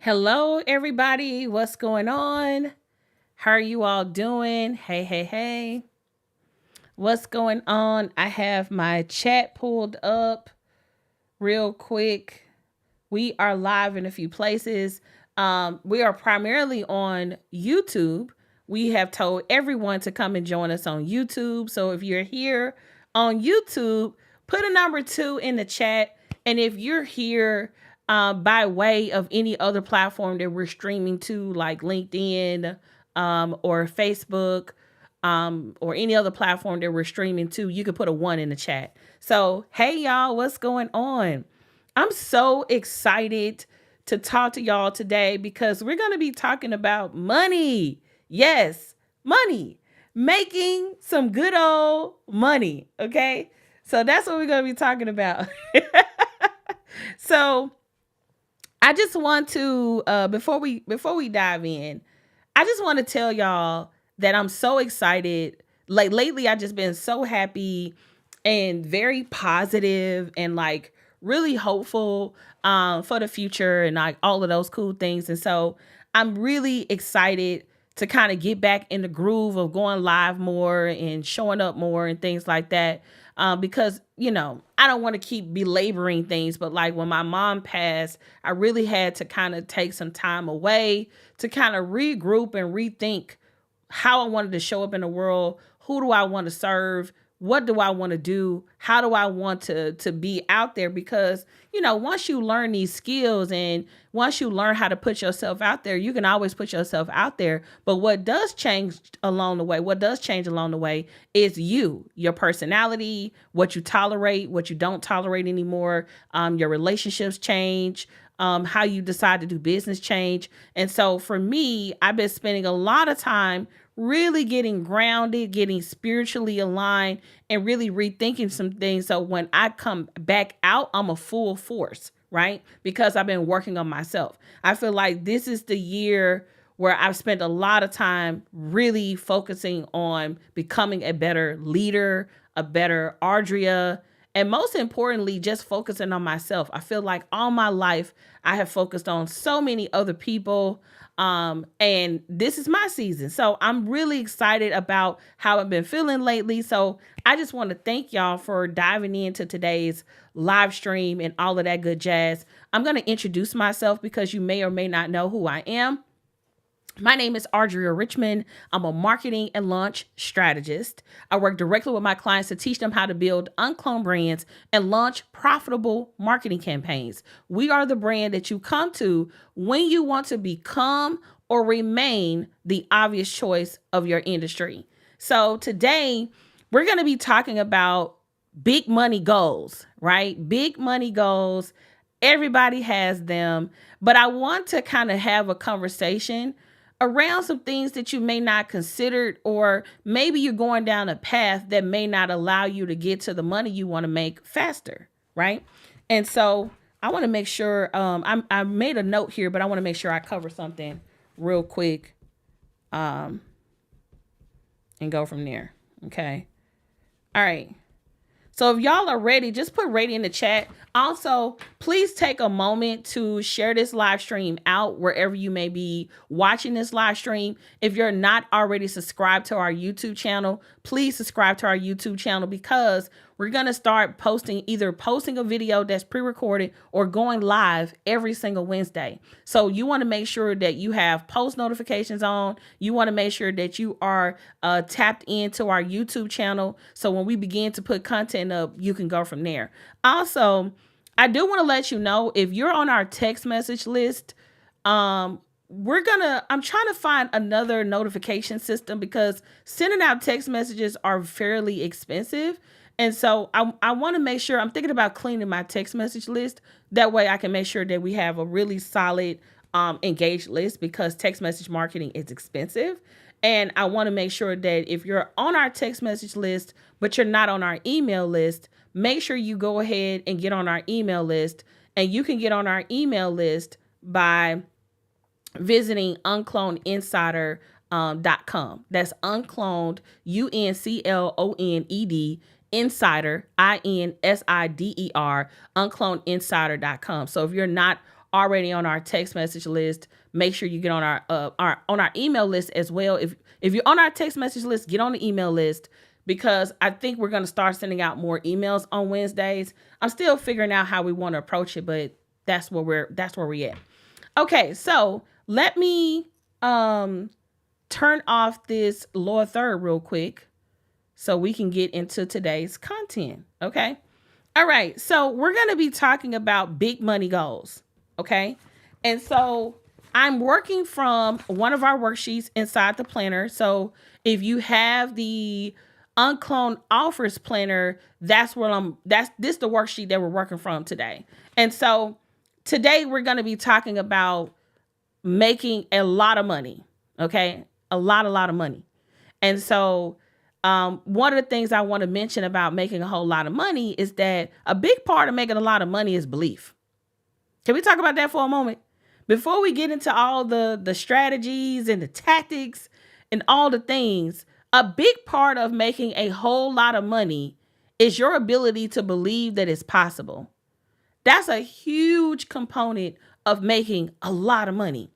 Hello, everybody. What's going on? How are you all doing? Hey, hey, hey. What's going on? I have my chat pulled up real quick. We are live in a few places. We are primarily on YouTube. We have told everyone to come and join us on YouTube. So if you're here on YouTube, put a number 2 in the chat. And if you're here by way of any other platform that we're streaming to, like LinkedIn or Facebook or any other platform that we're streaming to, you could put a 1 in the chat. So, hey, y'all, what's going on? I'm so excited to talk to y'all today because we're going to be talking about money. Yes, money. Making some good old money, okay? So that's what we're going to be talking about. So I just want to before we dive in, I just want to tell y'all that I'm so excited. Like lately I've just been so happy and very positive and like really hopeful for the future and like all of those cool things. And so I'm really excited to kind of get back in the groove of going live more and showing up more and things like that. Because, you know, I don't want to keep belaboring things, but like when my mom passed, I really had to kind of take some time away to kind of regroup and rethink how I wanted to show up in the world. Who do I want to serve? What do I want to do? How do I want to be out there? Because, you know, once you learn these skills and once you learn how to put yourself out there, you can always put yourself out there. But what does change along the way is your personality, what you tolerate, what you don't tolerate anymore. Your relationships change. How you decide to do business change. And so for me, I've been spending a lot of time really getting grounded, getting spiritually aligned, and really rethinking some things. So when I come back out, I'm a full force, right? Because I've been working on myself. I feel like this is the year where I've spent a lot of time really focusing on becoming a better leader, a better Audria, and most importantly, just focusing on myself. I feel like all my life, I have focused on so many other people. And this is my season. So I'm really excited about how I've been feeling lately. So I just want to thank y'all for diving into today's live stream and all of that good jazz. I'm going to introduce myself because you may or may not know who I am. My name is Audria Richmond. I'm a marketing and launch strategist. I work directly with my clients to teach them how to build uncloned brands and launch profitable marketing campaigns. We are the brand that you come to when you want to become or remain the obvious choice of your industry. So today, we're going to be talking about big money goals, right? Big money goals. Everybody has them, but I want to kind of have a conversation around some things that you may not consider, or maybe you're going down a path that may not allow you to get to the money you want to make faster, right? And so I want to make sure, I made a note here, but I want to make sure I cover something real quick, and go from there. Okay. All right. So if y'all are ready, just put ready in the chat. Also, please take a moment to share this live stream out wherever you may be watching this live stream. If you're not already subscribed to our YouTube channel, please subscribe to our YouTube channel, because we're going to start either posting a video that's pre-recorded or going live every single Wednesday. So you want to make sure that you have post notifications on. You want to make sure that you are tapped into our YouTube channel. So when we begin to put content up, you can go from there. Also, I do want to let you know, if you're on our text message list, I'm trying to find another notification system, because sending out text messages are fairly expensive. And so I want to make sure, I'm thinking about cleaning my text message list. That way I can make sure that we have a really solid engaged list, because text message marketing is expensive. And I want to make sure that if you're on our text message list, but you're not on our email list, make sure you go ahead and get on our email list. And you can get on our email list by visiting unclonedinsider.com. That's uncloned, UNCLONED, insider, INSIDER, unclonedinsider.com. So if you're not already on our text message list, make sure you get on our email list as well. If you're on our text message list, get on the email list, because I think we're going to start sending out more emails on Wednesdays. I'm still figuring out how we want to approach it, but that's where we're at. Okay, so let me turn off this lower third real quick so we can get into today's content. Okay. All right. So we're going to be talking about big money goals. Okay. And so I'm working from one of our worksheets inside the planner. So if you have the UnCloned Offers Planner, this the worksheet that we're working from today. And so today we're going to be talking about making a lot of money. Okay. A lot of money. And so one of the things I want to mention about making a whole lot of money is that a big part of making a lot of money is belief. Can we talk about that for a moment? Before we get into all the strategies and the tactics and all the things, a big part of making a whole lot of money is your ability to believe that it's possible. That's a huge component of making a lot of money.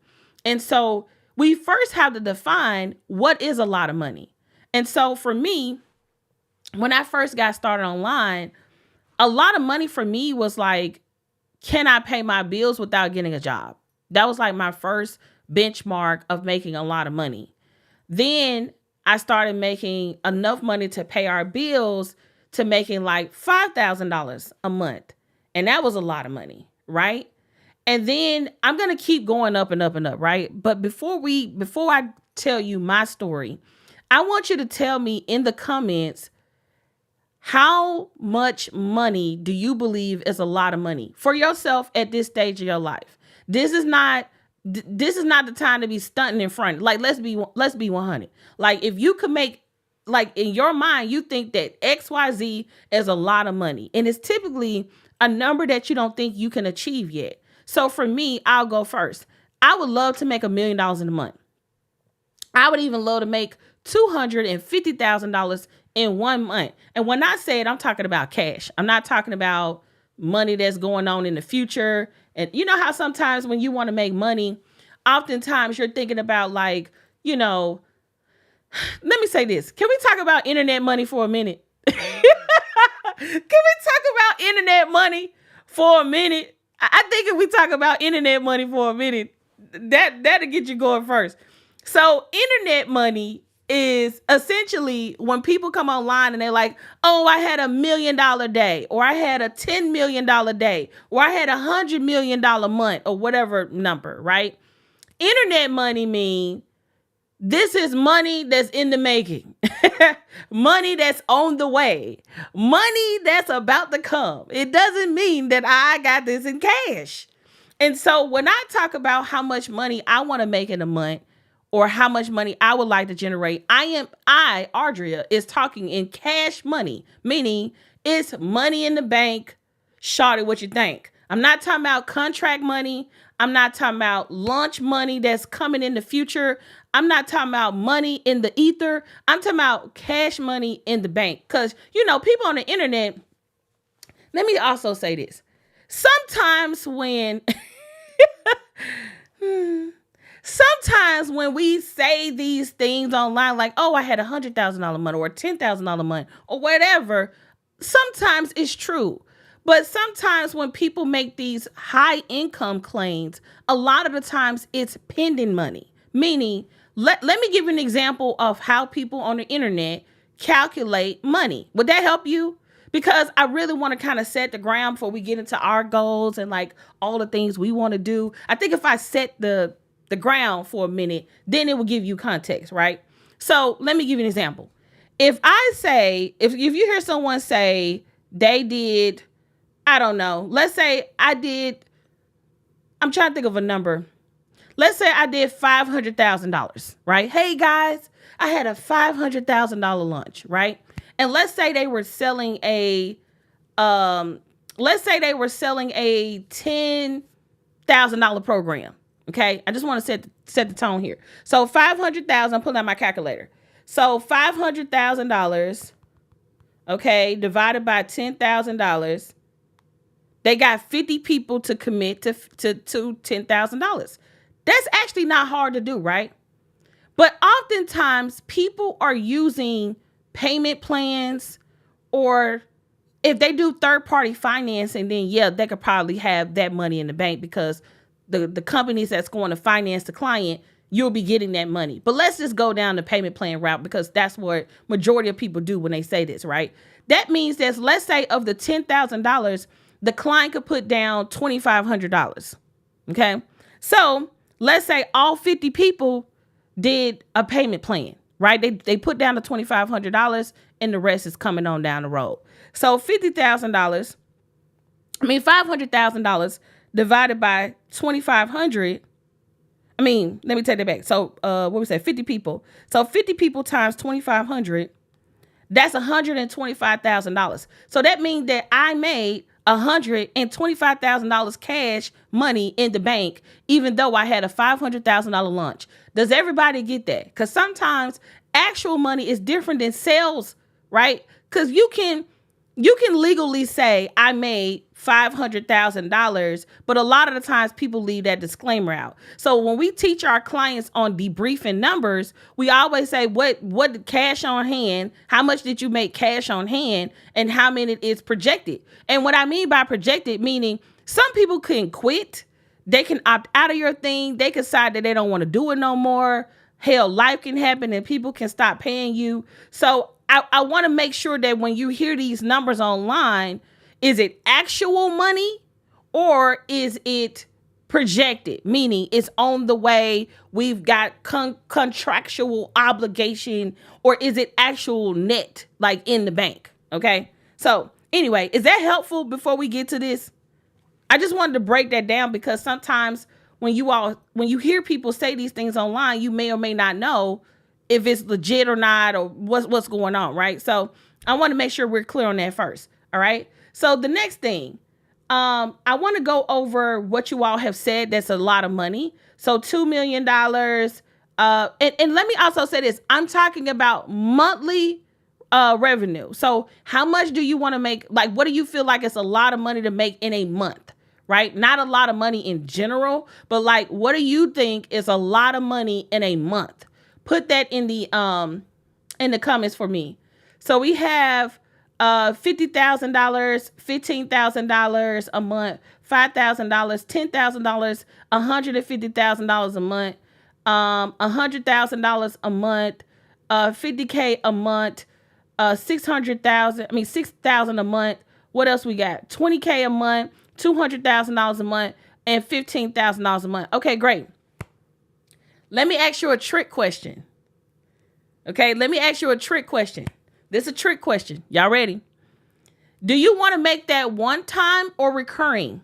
And so we first have to define what is a lot of money. And so for me, when I first got started online, a lot of money for me was like, can I pay my bills without getting a job? That was like my first benchmark of making a lot of money. Then I started making enough money to pay our bills to making like $5,000 a month. And that was a lot of money, right? And then I'm going to keep going up and up and up, right? But before I tell you my story, I want you to tell me in the comments, how much money do you believe is a lot of money for yourself at this stage of your life? This is not the time to be stunting in front. Like, let's be 100. Like, if you could make, like, in your mind, you think that XYZ is a lot of money, and it's typically a number that you don't think you can achieve yet. So for me, I'll go first. I would love to make $1 million in a month. I would even love to make $250,000 in 1 month. And when I say it, I'm talking about cash. I'm not talking about money that's going on in the future. And you know how sometimes when you want to make money, oftentimes you're thinking about, like, you know, let me say this. Can we talk about internet money for a minute? Can we talk about internet money for a minute? I think if we talk about internet money for a minute, that'll get you going first. So internet money is essentially when people come online and they're like, oh, I had $1 million day, or I had a $10 million day, or I had $100 million month, or whatever number, right? Internet money means this is money that's in the making, money that's on the way, money that's about to come. It doesn't mean that I got this in cash. And so when I talk about how much money I want to make in a month, or how much money I would like to generate, Audria, is talking in cash money, meaning it's money in the bank. Shawty, what you think? I'm not talking about contract money. I'm not talking about launch money that's coming in the future. I'm not talking about money in the ether. I'm talking about cash money in the bank. Because, people on the internet, let me also say this. Sometimes when we say these things online, like, oh, I had $100,000 month or $10,000 month or whatever, sometimes it's true. But sometimes when people make these high income claims, a lot of the times it's pending money. Meaning, let me give you an example of how people on the internet calculate money. Would that help you? Because I really want to kind of set the ground before we get into our goals and like all the things we want to do. I think if I set the ground for a minute, then it will give you context, right? So let me give you an example. If you hear someone say they did, I don't know, let's say I'm trying to think of a number. Let's say I did $500,000, right? Hey guys, I had a $500,000 lunch, right? And let's say they were selling a $10,000 program. Okay, I just want to set the tone here. So 500,000. I'm pulling out my calculator. So $500,000, okay, divided by $10,000. They got 50 people to commit to $10,000. That's actually not hard to do, right? But oftentimes people are using payment plans, or if they do third-party financing, then yeah, they could probably have that money in the bank because the companies that's going to finance the client, you'll be getting that money. But let's just go down the payment plan route because that's what majority of people do when they say this, right? That means that, let's say, of the $10,000, the client could put down $2,500. Okay. So let's say all 50 people did a payment plan, right? They put down the $2,500 and the rest is coming on down the road. So $500,000 divided by 2,500. Let me take that back. So what we say, 50 people. So 50 people times 2,500, that's $125,000. So that means that I made $125,000 cash money in the bank, even though I had a $500,000 lunch. Does everybody get that? Because sometimes actual money is different than sales, right? Because you can legally say I made $500,000, but a lot of the times people leave that disclaimer out. So when we teach our clients on debriefing numbers, we always say what cash on hand, how much did you make cash on hand, and how many is projected. And what I mean by projected, meaning some people can quit, they can opt out of your thing, they can decide that they don't want to do it no more. Hell, life can happen and people can stop paying you. So I want to make sure that when you hear these numbers online, is it actual money or is it projected? Meaning it's on the way, we've got contractual obligation, or is it actual net, like in the bank? Okay. So anyway, is that helpful before we get to this? I just wanted to break that down because sometimes when you hear people say these things online, you may or may not know if it's legit or not, or what's going on, right? So I want to make sure we're clear on that first. All right. So the next thing, I want to go over what you all have said. That's a lot of money. So $2 million. And let me also say this. I'm talking about monthly revenue. So how much do you want to make? Like, what do you feel like it's a lot of money to make in a month, right? Not a lot of money in general, but like, what do you think is a lot of money in a month? Put that in the comments for me. So we have $50,000, $15,000 a month, $5,000, $10,000, $150,000 a month, $100,000 a month, $50K a month, $6,000 a month. What else we got? $20K a month, $200,000 a month, and $15,000 a month. Okay, great. Let me ask you a trick question. Okay, let me ask you a trick question. This is a trick question. Y'all ready? Do you want to make that one time or recurring?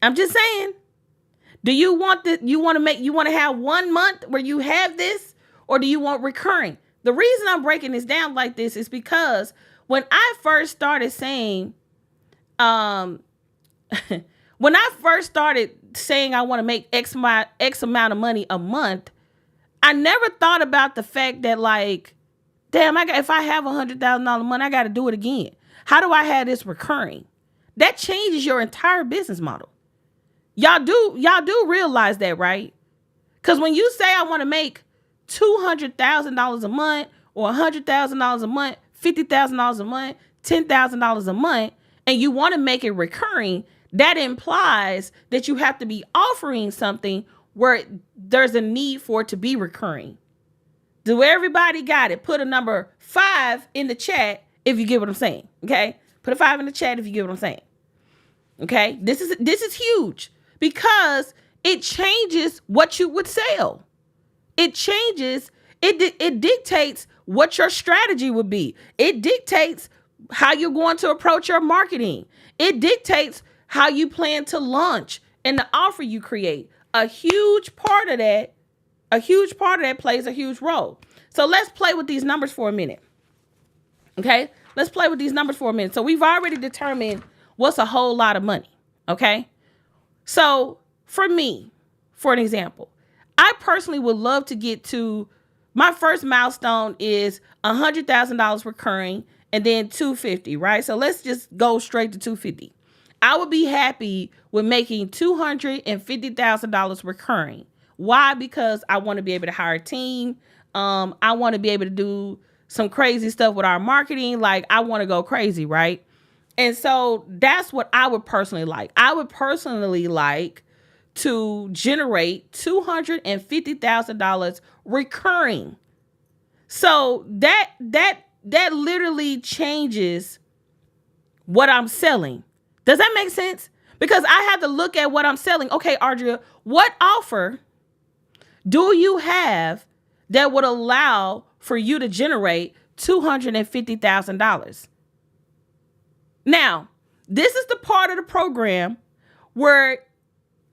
I'm just saying. Do you want to have 1 month where you have this, or do you want recurring? The reason I'm breaking this down like this is because when I first started saying Um, when I first started saying I want to make X amount of money a month, I never thought about the fact that, like, damn, if I have $100,000 a month, I got to do it again. How do I have this recurring? That changes your entire business model. Y'all do realize that, right? Because when you say I want to make $200,000 a month or $100,000 a month, $50,000 a month, $10,000 a month, and you want to make it recurring, that implies that you have to be offering something where there's a need for it to be recurring. Do everybody got it? Put a number 5 in the chat if you get what I'm saying. Okay? Put a 5 in the chat if you get what I'm saying. Okay? This is huge because it changes what you would sell. It changes, it dictates what your strategy would be. It dictates how you're going to approach your marketing. It dictates how you plan to launch and the offer you create. A huge part of that plays a huge role. So let's play with these numbers for a minute. Okay? Let's play with these numbers for a minute. So we've already determined what's a whole lot of money. Okay? So for me, for an example, I personally would love to get to, my first milestone is $100,000 recurring and then $250,000, right? So let's just go straight to $250,000. I would be happy with making $250,000 recurring. Why? Because I want to be able to hire a team. I want to be able to do some crazy stuff with our marketing. Like, I want to go crazy, right? And so that's what I would personally like. I would personally like to generate $250,000 recurring. So that literally changes what I'm selling. Does that make sense? Because I have to look at what I'm selling. Okay, Audria, what offer do you have that would allow for you to generate $250,000? Now, this is the part of the program where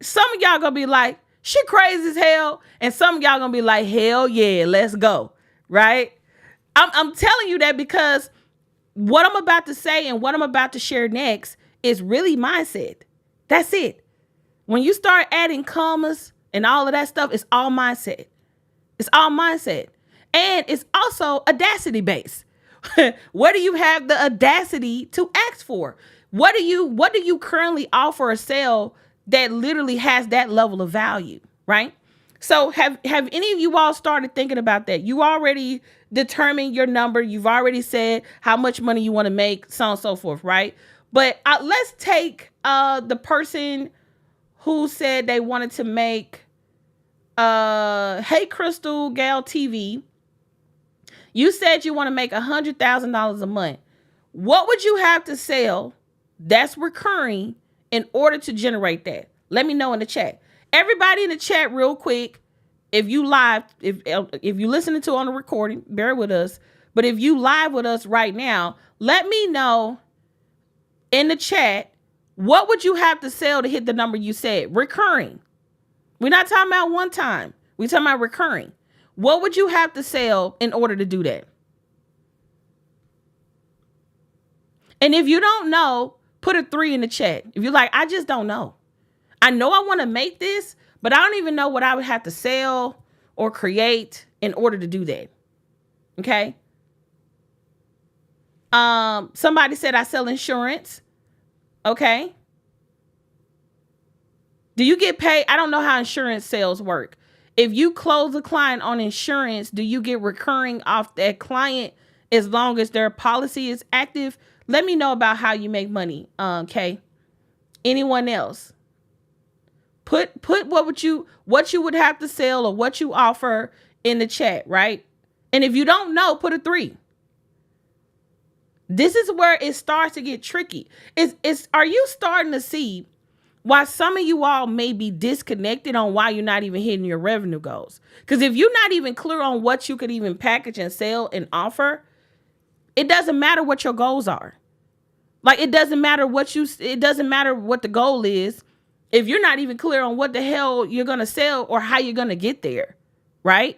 some of y'all gonna be like, she crazy as hell. And some of y'all gonna be like, hell yeah, let's go. Right? I'm telling you that because what I'm about to say and what I'm about to share next is really mindset. That's it. When you start adding commas and all of that stuff, it's all mindset. It's all mindset. And it's also audacity based. What do you have the audacity to ask for? What do you currently offer or sell that literally has that level of value, right? So have any of you all started thinking about that? You already determined your number. You've already said how much money you want to make, so on and so forth, right? But let's take the person who said they wanted to make, Hey Crystal Gal TV. You said you want to make $100,000 a month. What would you have to sell that's recurring in order to generate that? Let me know in the chat. Everybody in the chat real quick. If you live, if you listening to on the recording, bear with us. But if you live with us right now, let me know in the chat, what would you have to sell to hit the number you said? Recurring. We're not talking about one time. We're talking about recurring. What would you have to sell in order to do that? And if you don't know, put a 3 in the chat. If you're like, I just don't know. I know I want to make this, but I don't even know what I would have to sell or create in order to do that. Okay. Somebody said I sell insurance. Okay. Do you get paid? I don't know how insurance sales work. If you close a client on insurance, do you get recurring off that client as long as their policy is active? Let me know about how you make money. Okay. Anyone else? Put what you would have to sell or what you offer in the chat, right? And if you don't know, put a 3. This is where it starts to get tricky. Are you starting to see why some of you all may be disconnected on why you're not even hitting your revenue goals? Because if you're not even clear on what you could even package and sell and offer, it doesn't matter what your goals are. Like, it doesn't matter what the goal is if you're not even clear on what the hell you're going to sell or how you're going to get there, right?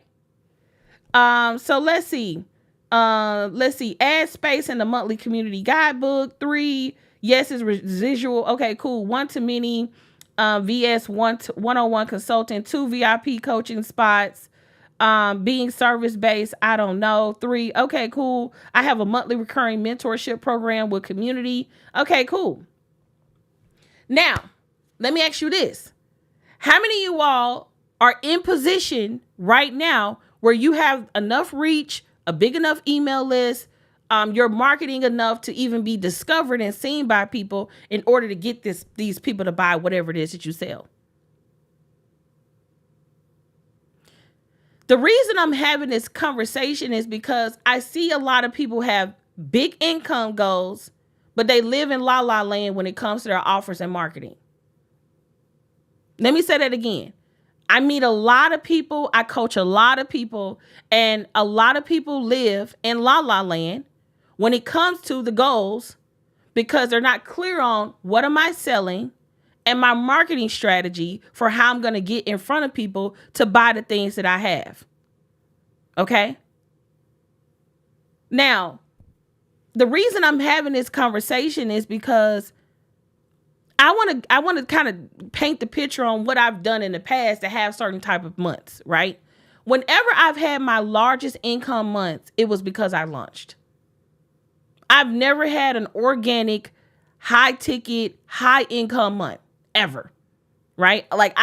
So let's see. Add space in the monthly community guidebook. 3, Yes, it's residual. Okay, cool. One to many, VS one-on-one consulting, 2 VIP coaching spots, being service based. I don't know. 3. Okay, cool. I have a monthly recurring mentorship program with community. Okay, cool. Now, let me ask you this. How many of you all are in position right now where you have enough reach, a big enough email list, you're marketing enough to even be discovered and seen by people in order to get these people to buy whatever it is that you sell? The reason I'm having this conversation is because I see a lot of people have big income goals, but they live in la la land when it comes to their offers and marketing. Let me say that again. I meet a lot of people, I coach a lot of people, and a lot of people live in la la land when it comes to the goals because they're not clear on what am I selling and my marketing strategy for how I'm going to get in front of people to buy the things that I have. Okay? Now, the reason I'm having this conversation is because I want to kind of paint the picture on what I've done in the past to have certain type of months, right? Whenever I've had my largest income months, it was because I launched. I've never had an organic, high ticket, high income month ever, right? Like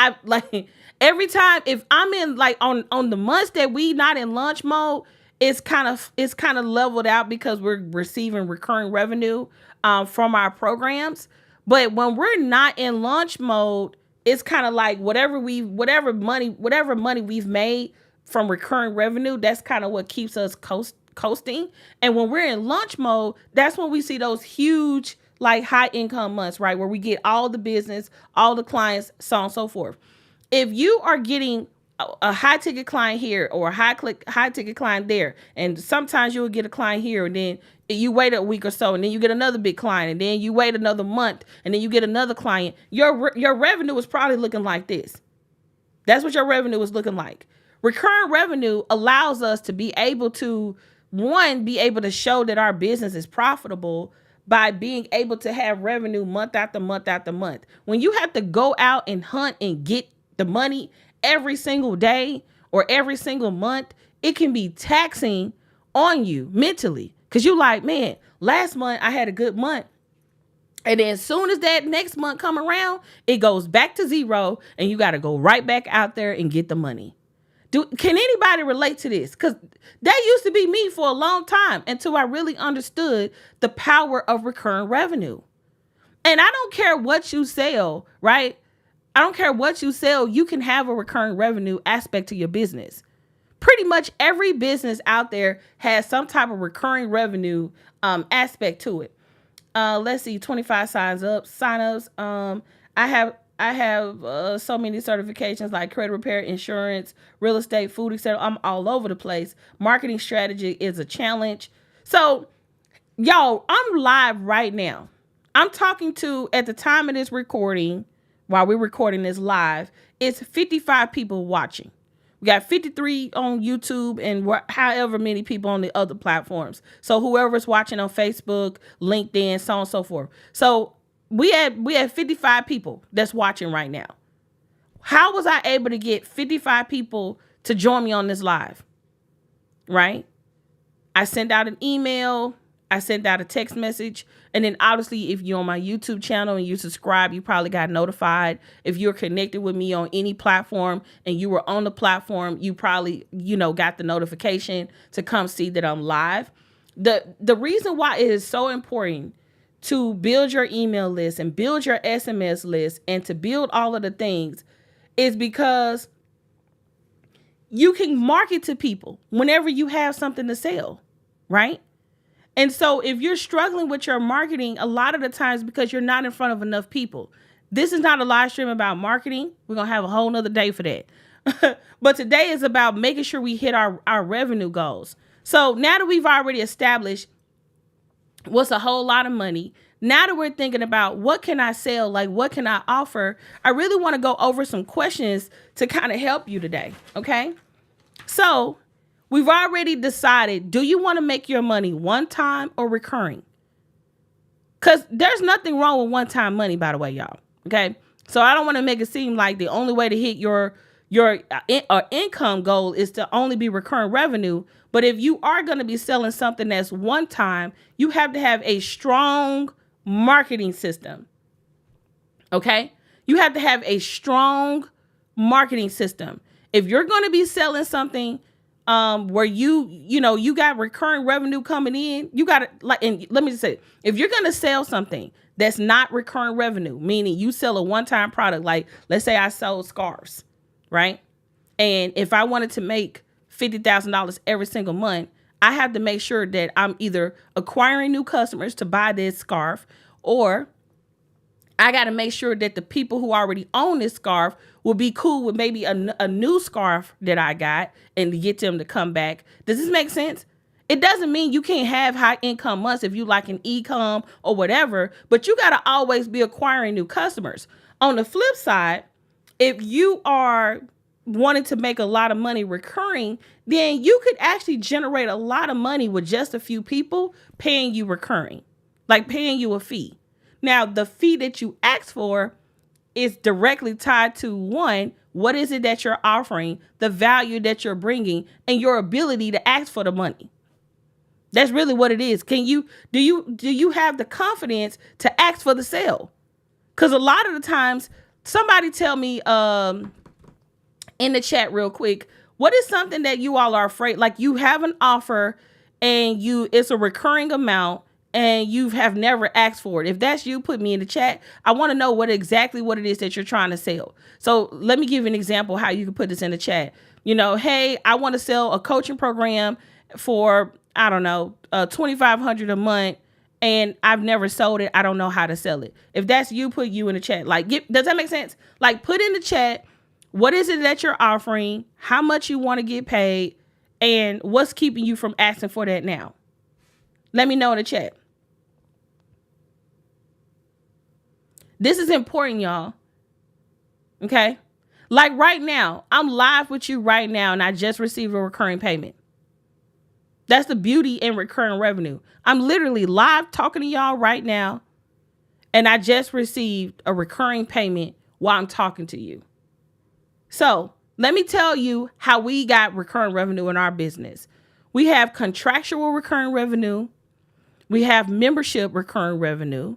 every time if I'm in like on the months that we not in launch mode, it's kind of leveled out because we're receiving recurring revenue from our programs. But when we're not in launch mode, it's kind of like whatever money we've made from recurring revenue, that's kind of what keeps us coasting. And when we're in launch mode, that's when we see those huge like high income months, right? Where we get all the business, all the clients, so on and so forth. If you are getting a high ticket client here or a high ticket client there, and sometimes you'll get a client here and then you wait a week or so and then you get another big client and then you wait another month and then you get another client, your revenue is probably looking like this. That's what your revenue is looking like. Recurring revenue allows us to be able to, one, be able to show that our business is profitable by being able to have revenue month after month after month. When you have to go out and hunt and get the money every single day or every single month, it can be taxing on you mentally. Because you're like, man, last month I had a good month. And then as soon as that next month come around, it goes back to zero and you got to go right back out there and get the money. Can anybody relate to this? Because that used to be me for a long time until I really understood the power of recurring revenue. And I don't care what you sell, right? I don't care what you sell. You can have a recurring revenue aspect to your business. Pretty much every business out there has some type of recurring revenue aspect to it. Let's see, 25 signups. I have so many certifications like credit repair, insurance, real estate, food, etc. I'm all over the place. Marketing strategy is a challenge. So, y'all, I'm live right now. I'm talking to, at the time of this recording, while we're recording this live, it's 55 people watching. We got 53 on YouTube and however many people on the other platforms. So whoever's watching on Facebook, LinkedIn, so on and so forth. So we had 55 people that's watching right now. How was I able to get 55 people to join me on this live? Right? I sent out an email. I sent out a text message. And then obviously, if you're on my YouTube channel and you subscribe, you probably got notified. If you're connected with me on any platform and you were on the platform, you probably, got the notification to come see that I'm live. The reason why it is so important to build your email list and build your SMS list and to build all of the things is because you can market to people whenever you have something to sell, right? And so if you're struggling with your marketing, a lot of the times because you're not in front of enough people. This is not a live stream about marketing. We're going to have a whole nother day for that. But today is about making sure we hit our revenue goals. So now that we've already established what's a whole lot of money, now that we're thinking about what can I sell, like what can I offer, I really want to go over some questions to kind of help you today, okay? So we've already decided, do you want to make your money one time or recurring? Because there's nothing wrong with one-time money, by the way, y'all. Okay. So I don't want to make it seem like the only way to hit your income goal is to only be recurring revenue. But if you are going to be selling something that's one time, you have to have a strong marketing system. Okay. You have to have a strong marketing system. If you're going to be selling something where you got recurring revenue coming in, you got to like, and let me just say, if you're going to sell something that's not recurring revenue, meaning you sell a one-time product, like let's say I sold scarves, right? And if I wanted to make $50,000 every single month, I have to make sure that I'm either acquiring new customers to buy this scarf, or I got to make sure that the people who already own this scarf will be cool with maybe a new scarf that I got and to get them to come back. Does this make sense? It doesn't mean you can't have high income months if you like an e-com or whatever, but you got to always be acquiring new customers. On the flip side, if you are wanting to make a lot of money recurring, then you could actually generate a lot of money with just a few people paying you recurring, like paying you a fee. Now, the fee that you ask for is directly tied to, one, what is it that you're offering, the value that you're bringing, and your ability to ask for the money. That's really what it is. Do you have the confidence to ask for the sale? Because a lot of the times, somebody tell me in the chat real quick, what is something that you all are afraid, like you have an offer and it's a recurring amount and you have never asked for it. If that's you, put me in the chat. I want to know exactly what it is that you're trying to sell. So let me give you an example how you can put this in the chat. Hey, I want to sell a coaching program for, I don't know, $2,500 a month, and I've never sold it. I don't know how to sell it. If that's you, put you in the chat. Like, does that make sense? Like, put in the chat, what is it that you're offering, how much you want to get paid, and what's keeping you from asking for that now? Let me know in the chat. This is important, y'all. Okay? Like right now, I'm live with you right now, and I just received a recurring payment. That's the beauty in recurring revenue. I'm literally live talking to y'all right now, and I just received a recurring payment while I'm talking to you. So let me tell you how we got recurring revenue in our business. We have contractual recurring revenue. We have membership recurring revenue.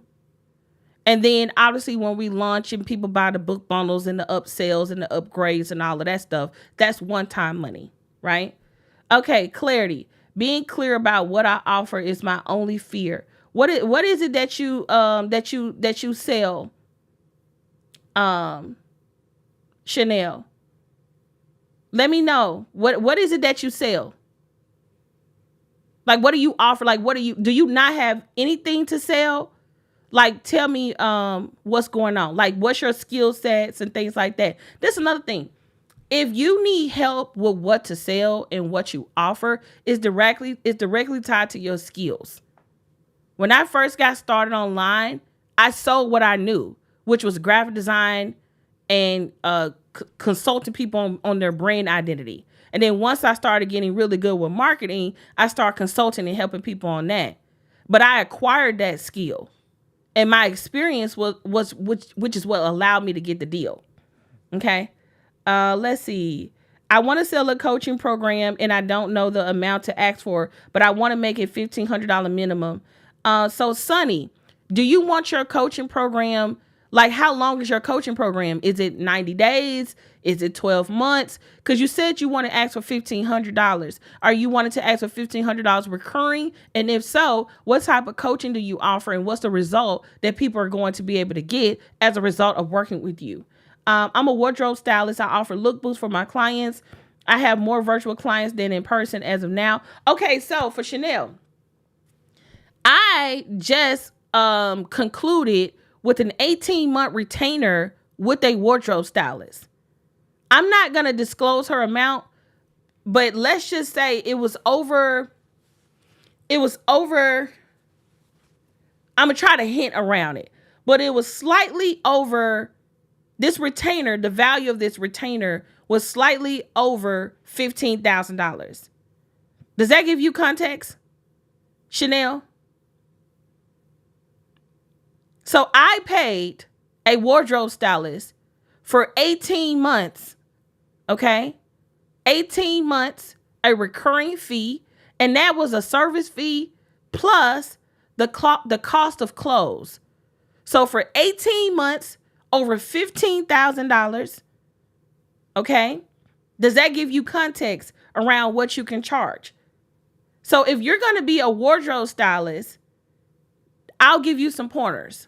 And then obviously when we launch and people buy the book bundles and the upsells and the upgrades and all of that stuff, that's one-time money, right? Okay, clarity. Being clear about what I offer is my only fear. What is it that you sell? Chanel. Let me know. What is it that you sell? Like, what do you offer? Like, do you not have anything to sell? Like, tell me what's going on. Like, what's your skill sets and things like that. That's another thing. If you need help with what to sell and what you offer, it's directly tied to your skills. When I first got started online, I sold what I knew, which was graphic design and consulting people on their brand identity. And then once I started getting really good with marketing, I started consulting and helping people on that. But I acquired that skill. And my experience which is what allowed me to get the deal. Okay. Let's see. I want to sell a coaching program and I don't know the amount to ask for, but I want to make it $1,500 minimum. So Sunny, do you want your coaching program? Like, how long is your coaching program? Is it 90 days? Is it 12 months? Because you said you want to ask for $1,500. Are you wanting to ask for $1,500 recurring? And if so, what type of coaching do you offer? And what's the result that people are going to be able to get as a result of working with you? I'm a wardrobe stylist. I offer lookbooks for my clients. I have more virtual clients than in person as of now. Okay, so for Chanel, I just concluded with an 18-month retainer with a wardrobe stylist. I'm not going to disclose her amount, but let's just say it was over. I'm going to try to hint around it, but it was slightly over. This retainer, the value of this retainer was slightly over $15,000. Does that give you context, Chanel? So I paid a wardrobe stylist for 18 months, okay? 18 months, a recurring fee, and that was a service fee plus the cost of clothes. So for 18 months, over $15,000, okay? Does that give you context around what you can charge? So if you're going to be a wardrobe stylist, I'll give you some pointers.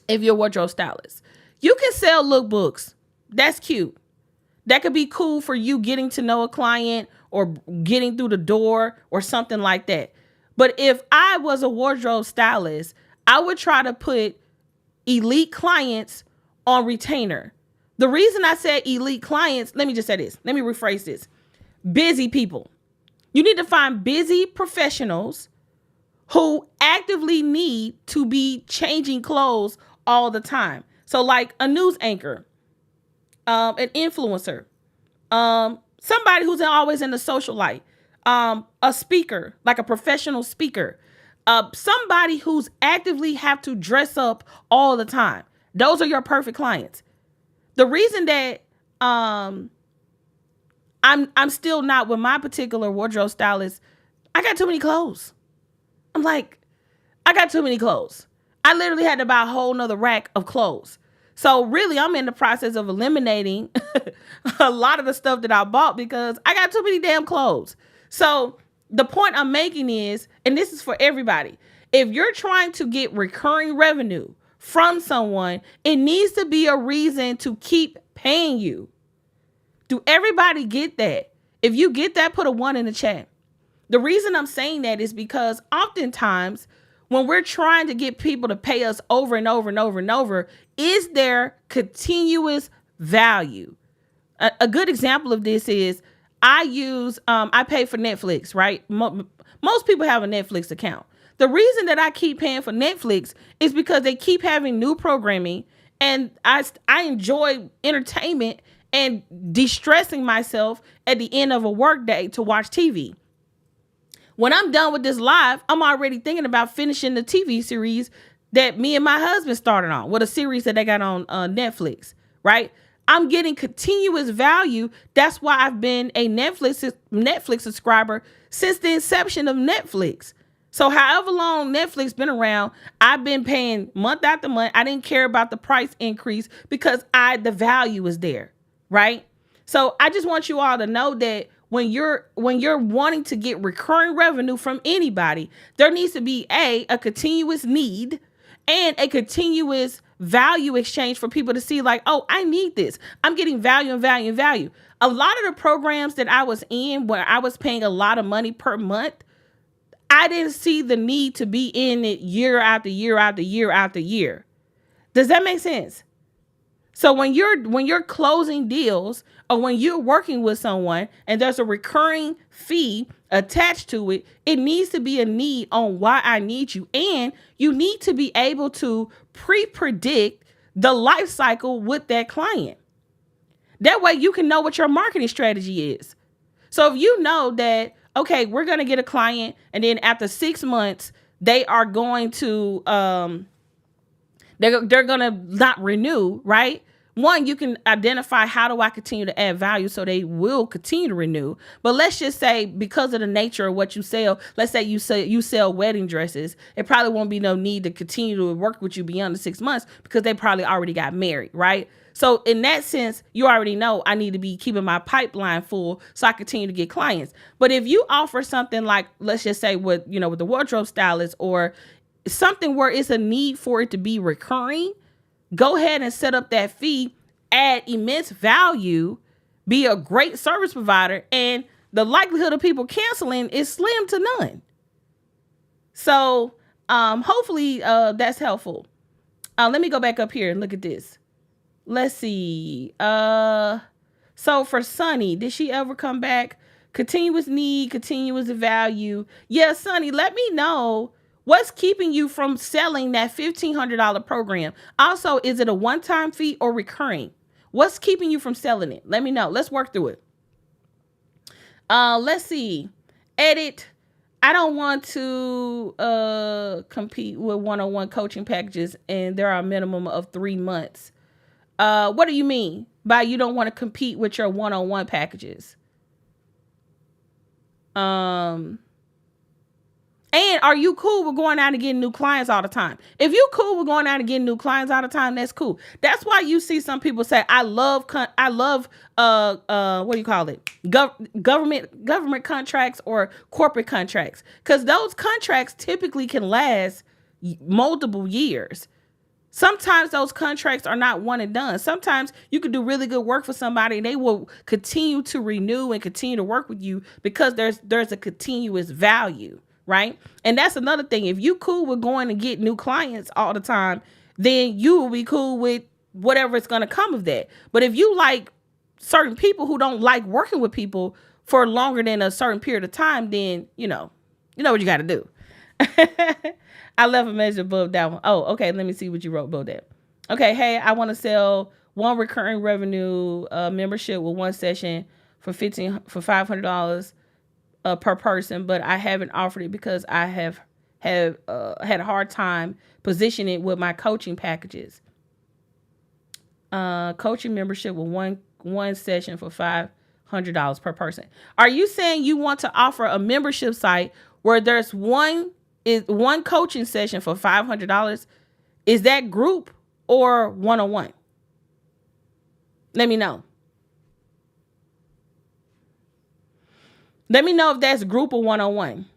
If you're a wardrobe stylist, you can sell lookbooks. That's cute. That could be cool for you getting to know a client or getting through the door or something like that. But if I was a wardrobe stylist, I would try to put elite clients on retainer. The reason I said elite clients, let me just say this. Let me rephrase this. Busy people. You need to find busy professionals who actively need to be changing clothes all the time. So like a news anchor, an influencer, somebody who's always in the social light, a speaker, like a professional speaker, somebody who's actively have to dress up all the time. Those are your perfect clients. The reason that I'm still not with my particular wardrobe stylist, I got too many clothes. I'm like, I got too many clothes. I literally had to buy a whole nother rack of clothes. So really, I'm in the process of eliminating a lot of the stuff that I bought because I got too many damn clothes. So the point I'm making is, and this is for everybody, if you're trying to get recurring revenue from someone, it needs to be a reason to keep paying you. Do everybody get that? If you get that, put a 1 in the chat. The reason I'm saying that is because oftentimes when we're trying to get people to pay us over and over and over and over, is there continuous value? A good example of this is I pay for Netflix, right? Most people have a Netflix account. The reason that I keep paying for Netflix is because they keep having new programming, and I enjoy entertainment and de-stressing myself at the end of a work day to watch TV. When I'm done with this live, I'm already thinking about finishing the TV series that me and my husband started on, with a series that they got on Netflix, right? I'm getting continuous value. That's why I've been a Netflix subscriber since the inception of Netflix. So however long Netflix been around, I've been paying month after month. I didn't care about the price increase because the value is there, right? So I just want you all to know that when you're wanting to get recurring revenue from anybody, there needs to be a continuous need and a continuous value exchange for people to see like, oh, I need this. I'm getting value and value and value. A lot of the programs that I was in where I was paying a lot of money per month, I didn't see the need to be in it year after year after year after year. Does that make sense? So when you're closing deals or when you're working with someone and there's a recurring fee attached to it, it needs to be a need on why I need you. And you need to be able to pre-predict the life cycle with that client. That way you can know what your marketing strategy is. So if you know that, okay, we're going to get a client and then after 6 months, they are going to, they're going to not renew, right? One, you can identify how do I continue to add value so they will continue to renew. But let's just say because of the nature of what you sell, let's say you sell wedding dresses, it probably won't be no need to continue to work with you beyond the 6 months because they probably already got married, right? So in that sense, you already know I need to be keeping my pipeline full so I continue to get clients. But if you offer something like, let's just say with the wardrobe stylist or something where it's a need for it to be recurring, go ahead and set up that fee, add immense value, be a great service provider, and the likelihood of people canceling is slim to none. So hopefully that's helpful. Let me go back up here and look at this. Let's see. So for Sunny, did she ever come back? Continuous need, continuous value. Yeah, Sunny, let me know. What's keeping you from selling that $1,500 program? Also, is it a one-time fee or recurring? What's keeping you from selling it? Let me know. Let's work through it. Let's see. Edit. I don't want to compete with one-on-one coaching packages, and there are a minimum of 3 months. What do you mean by you don't want to compete with your one-on-one packages? Um, and are you cool with going out and getting new clients all the time? If you cool with going out and getting new clients all the time, that's cool. That's why you see some people say, I love, what do you call it? Government contracts or corporate contracts. Because those contracts typically can last multiple years. Sometimes those contracts are not one and done. Sometimes you could do really good work for somebody and they will continue to renew and continue to work with you because there's a continuous value, right? And that's another thing. If you cool with going and get new clients all the time, then you will be cool with whatever is going to come of that. But if you like certain people who don't like working with people for longer than a certain period of time, then you know what you got to do. I left a message above that one. Oh, okay. Let me see what you wrote above that. Okay. Hey, I want to sell one recurring revenue membership with one session for $500 per person, but I haven't offered it because I have had a hard time positioning it with my coaching packages. Coaching membership with one session for $500 per person. Are you saying you want to offer a membership site where there's one coaching session for $500? Is that group or one-on-one? Let me know. Let me know if that's group or one-on-one.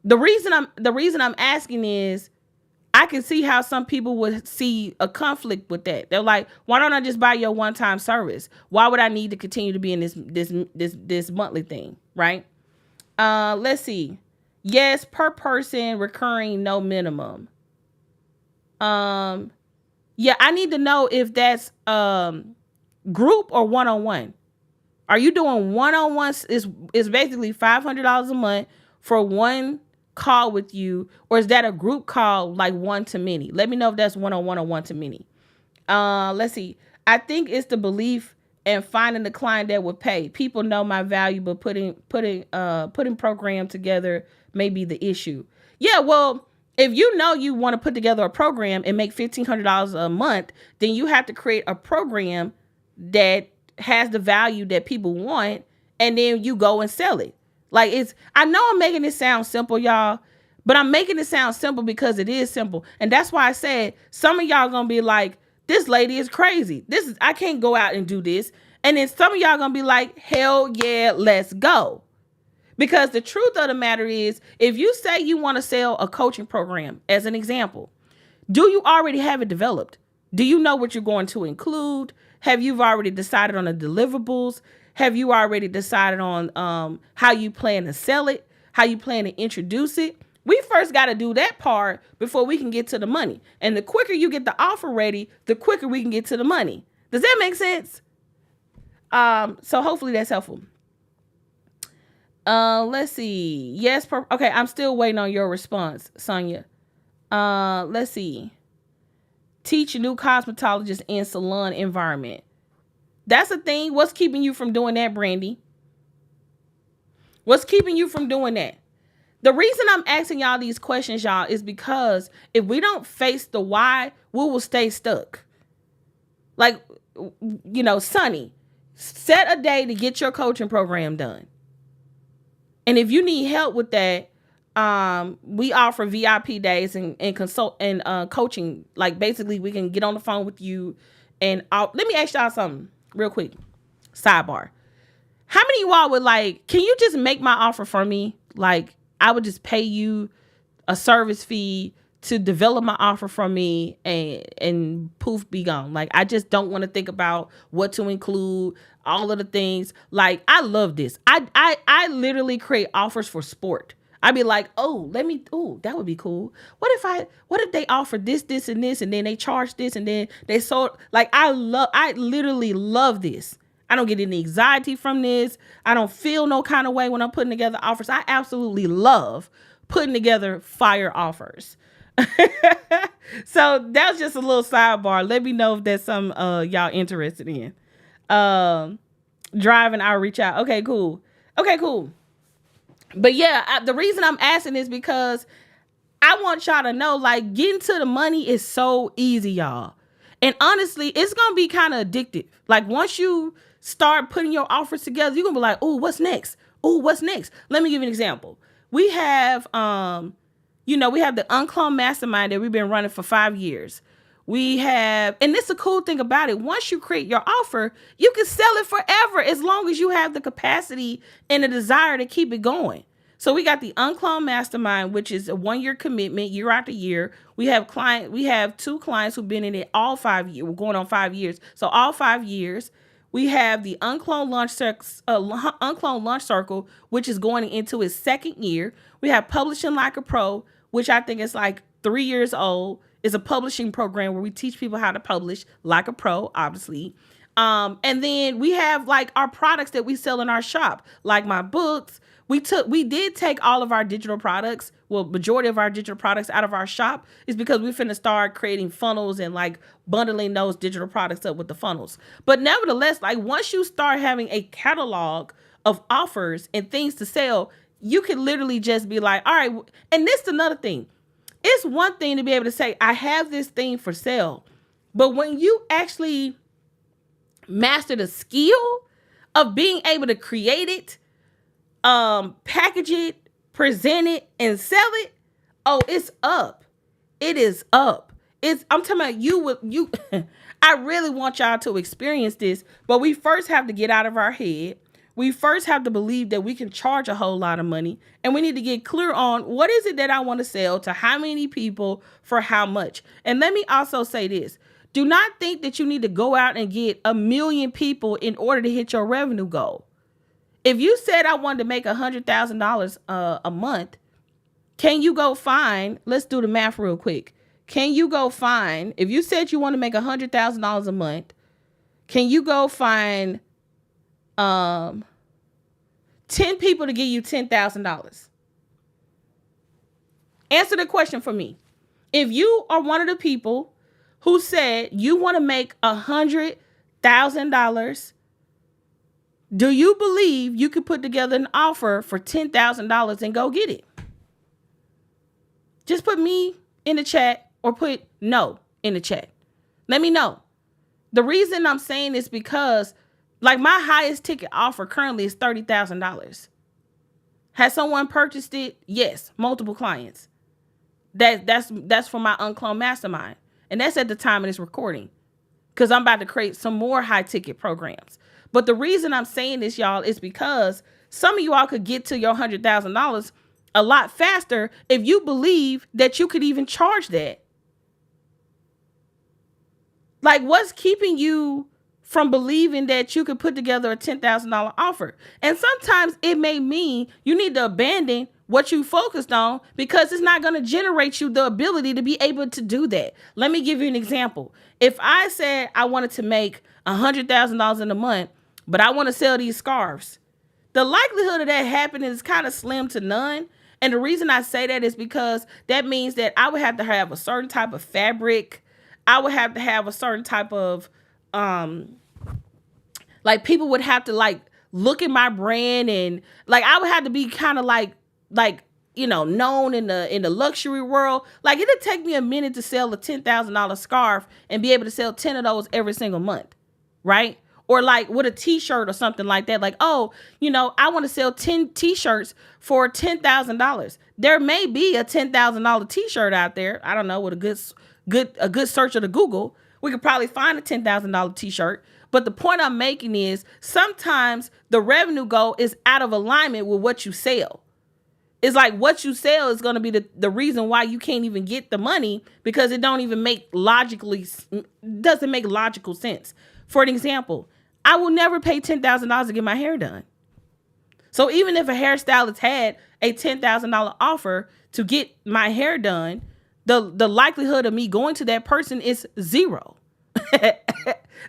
The reason I'm asking is I can see how some people would see a conflict with that. They're like, why don't I just buy your one-time service? Why would I need to continue to be in this monthly thing, right? Let's see. Yes, per person, recurring, no minimum. Yeah, I need to know if that's group or one-on-one. Are you doing one-on-one? Is basically $500 a month for one call with you, or is that a group call like one to many? Let me know if that's one-on-one or one to many. Let's see. I think it's the belief and finding the client that would pay. People know my value, but putting program together may be the issue. Yeah, well, if you know you want to put together a program and make $1,500 a month, then you have to create a program that has the value that people want, and then you go and sell it. Like I know I'm making it sound simple, y'all, but I'm making it sound simple because it is simple. And that's why I said some of y'all gonna be like, this lady is crazy. I can't go out and do this. And then some of y'all gonna be like, hell yeah, let's go. Because the truth of the matter is, if you say you want to sell a coaching program, as an example, do you already have it developed? Do you know what you're going to include? Have you already decided on the deliverables? Have you already decided on how you plan to sell it? How you plan to introduce it? We first got to do that part before we can get to the money. And the quicker you get the offer ready, the quicker we can get to the money. Does that make sense? So hopefully that's helpful. Let's see. Yes. Okay. I'm still waiting on your response, Sonia. Let's see. Teach new cosmetologists in salon environment. That's the thing. What's keeping you from doing that, Brandy? What's keeping you from doing that? The reason I'm asking y'all these questions, y'all, is because if we don't face the why, we will stay stuck. Like, Sonny, set a day to get your coaching program done. And if you need help with that, we offer VIP days and consult and coaching. Like basically we can get on the phone with you and let me ask y'all something real quick. Sidebar. How many of y'all would can you just make my offer for me? Like I would just pay you a service fee to develop my offer from me and poof, be gone. Like I just don't want to think about what to include, all of the things. Like I love this. I literally create offers for sport. I'd be like, that would be cool. What if they offer this, and this, and then they charge this, and then they sold, I literally love this. I don't get any anxiety from this. I don't feel no kind of way when I'm putting together offers. I absolutely love putting together fire offers. So that's just a little sidebar. Let me know if that's something y'all interested in. Driving, I'll reach out. Okay, cool. But yeah, the reason I'm asking is because I want y'all to know, like, getting to the money is so easy, y'all. And honestly, it's gonna be kind of addictive. Like, once you start putting your offers together, you're gonna be like, oh, what's next? Oh, what's next? Let me give you an example. We have we have the UnCloned Mastermind that we've been running for 5 years. We have, and this is the cool thing about it. Once you create your offer, you can sell it forever as long as you have the capacity and the desire to keep it going. So we got the UnCloned Mastermind, which is a 1-year commitment, year after year. We have 2 clients who've been in it all 5 years. We're going on 5 years. So all 5 years. We have the UnCloned Launch Circle, which is going into its 2nd year. We have Publishing Like a Pro, which I think is like 3 years old. It's a publishing program where we teach people how to publish like a pro, obviously. And then we have like our products that we sell in our shop, like my books. We did take all of our digital products, well, majority of our digital products out of our shop, is because we finna start creating funnels and like bundling those digital products up with the funnels. But nevertheless, like, once you start having a catalog of offers and things to sell, you can literally just be like, all right. And this is another thing. It's one thing to be able to say, I have this thing for sale. But when you actually master the skill of being able to create it, package it, present it, and sell it, oh, it's up. It is up. I'm talking about you. I really want y'all to experience this, but we first have to get out of our head. We first have to believe that we can charge a whole lot of money, and we need to get clear on what is it that I want to sell to how many people for how much. And let me also say this. Do not think that you need to go out and get 1 million people in order to hit your revenue goal. If you said I wanted to make $100,000 a month, can you go find, let's do the math real quick. Can you go find, if you said you want to make $100,000 a month, can you go find 10 people to give you $10,000? Answer the question for me. If you are one of the people who said you want to make $100,000, do you believe you could put together an offer for $10,000 and go get it? Just put me in the chat or put no in the chat. Let me know. The reason I'm saying this because, like, my highest ticket offer currently is $30,000. Has someone purchased it? Yes, multiple clients. That's for my UnCloned Mastermind. And that's at the time of this recording, because I'm about to create some more high ticket programs. But the reason I'm saying this, y'all, is because some of you all could get to your $100,000 a lot faster if you believe that you could even charge that. Like, what's keeping you from believing that you could put together a $10,000 offer? And sometimes it may mean you need to abandon what you focused on because it's not going to generate you the ability to be able to do that. Let me give you an example. If I said I wanted to make $100,000 in a month, but I want to sell these scarves, the likelihood of that happening is kind of slim to none. And the reason I say that is because that means that I would have to have a certain type of fabric. I would have to have a certain type of, like, people would have to like look at my brand, and like I would have to be kind of like, known in the luxury world. Like, it'd take me a minute to sell a $10,000 scarf and be able to sell 10 of those every single month. Right? Or like with a t-shirt or something like that. Like, oh, I want to sell 10 t-shirts for $10,000. There may be a $10,000 t-shirt out there. I don't know, with a good search of the Google, we could probably find a $10,000 t-shirt. But the point I'm making is sometimes the revenue goal is out of alignment with what you sell. It's like what you sell is going to be the reason why you can't even get the money, because it doesn't make logical sense. For an example, I will never pay $10,000 to get my hair done. So even if a hairstylist had a $10,000 offer to get my hair done, the likelihood of me going to that person is 0.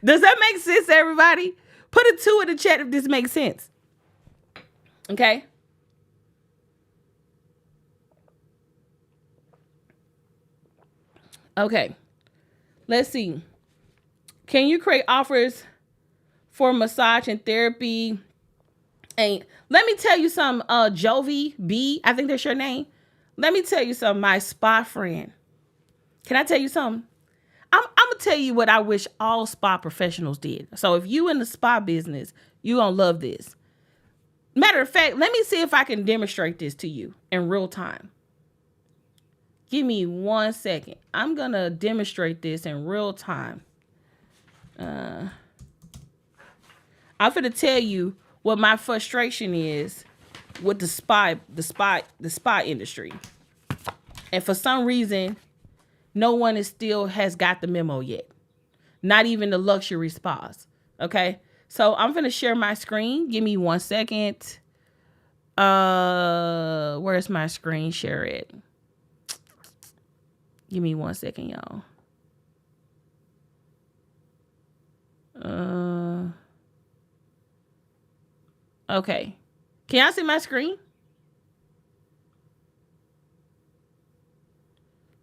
Does that make sense, everybody? Put a 2 in the chat if this makes sense. Okay. Okay. Let's see. Can you create offers for massage and therapy And let me tell you something, Jovi B, I think that's your name. Let me tell you something, my spa friend. Can I tell you something? I'm gonna tell you what I wish all spa professionals did. So if you in the spa business, you gonna love this. Matter of fact, let me see if I can demonstrate this to you in real time. Give me 1 second. I'm gonna demonstrate this in real time. I'm gonna tell you what my frustration is with the spa industry. And for some reason, no one has got the memo yet. Not even the luxury spas. Okay. So I'm going to share my screen. Give me 1 second. Where's my screen share at? Give me 1 second, y'all. Okay. Can y'all see my screen?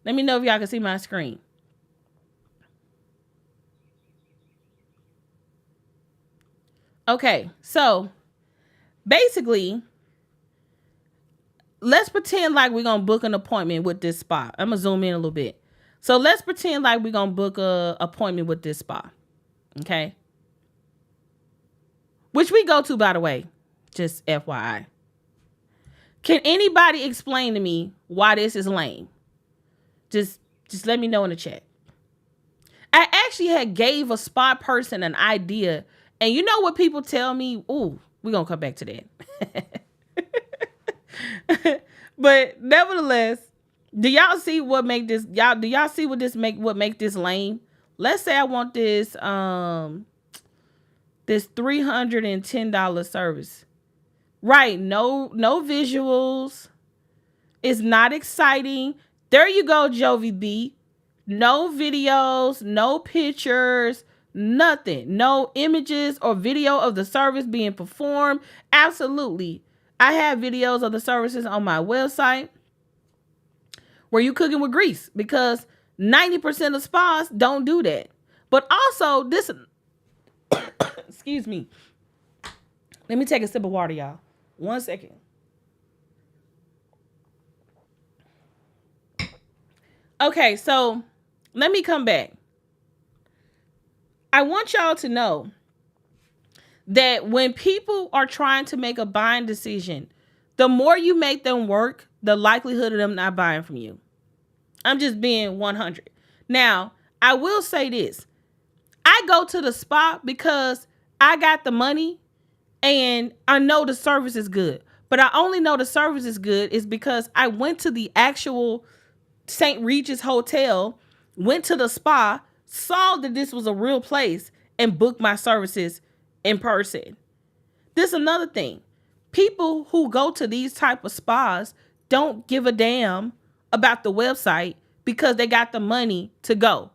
Let me know if y'all can see my screen. Okay, so basically, let's pretend like we're going to book an appointment with this spa. I'm going to zoom in a little bit. So let's pretend like we're going to book an appointment with this spa. Okay? Which we go to, by the way. Just FYI. Can anybody explain to me why this is lame? Just let me know in the chat. I actually had gave a spa person an idea. And you know what people tell me? Ooh, we're going to come back to that. But nevertheless, do y'all see what make this? Do y'all see what make this lame? Let's say I want this this $310 service. Right, no visuals. It's not exciting. There you go, Jovi B. No videos, no pictures, nothing. No images or video of the service being performed. Absolutely. I have videos of the services on my website where you cooking with grease because 90% of spas don't do that. But also this, excuse me. Let me take a sip of water, y'all. 1 second. Okay, so let me come back. I want y'all to know that when people are trying to make a buying decision, the more you make them work, the likelihood of them not buying from you. I'm just being 100. Now, I will say this. I go to the spa because I got the money and I know the service is good. But I only know the service is good is because I went to the actual St. Regis Hotel, went to the spa, saw that this was a real place, and booked my services in person. This is another thing. People who go to these type of spas don't give a damn about the website because they got the money to go.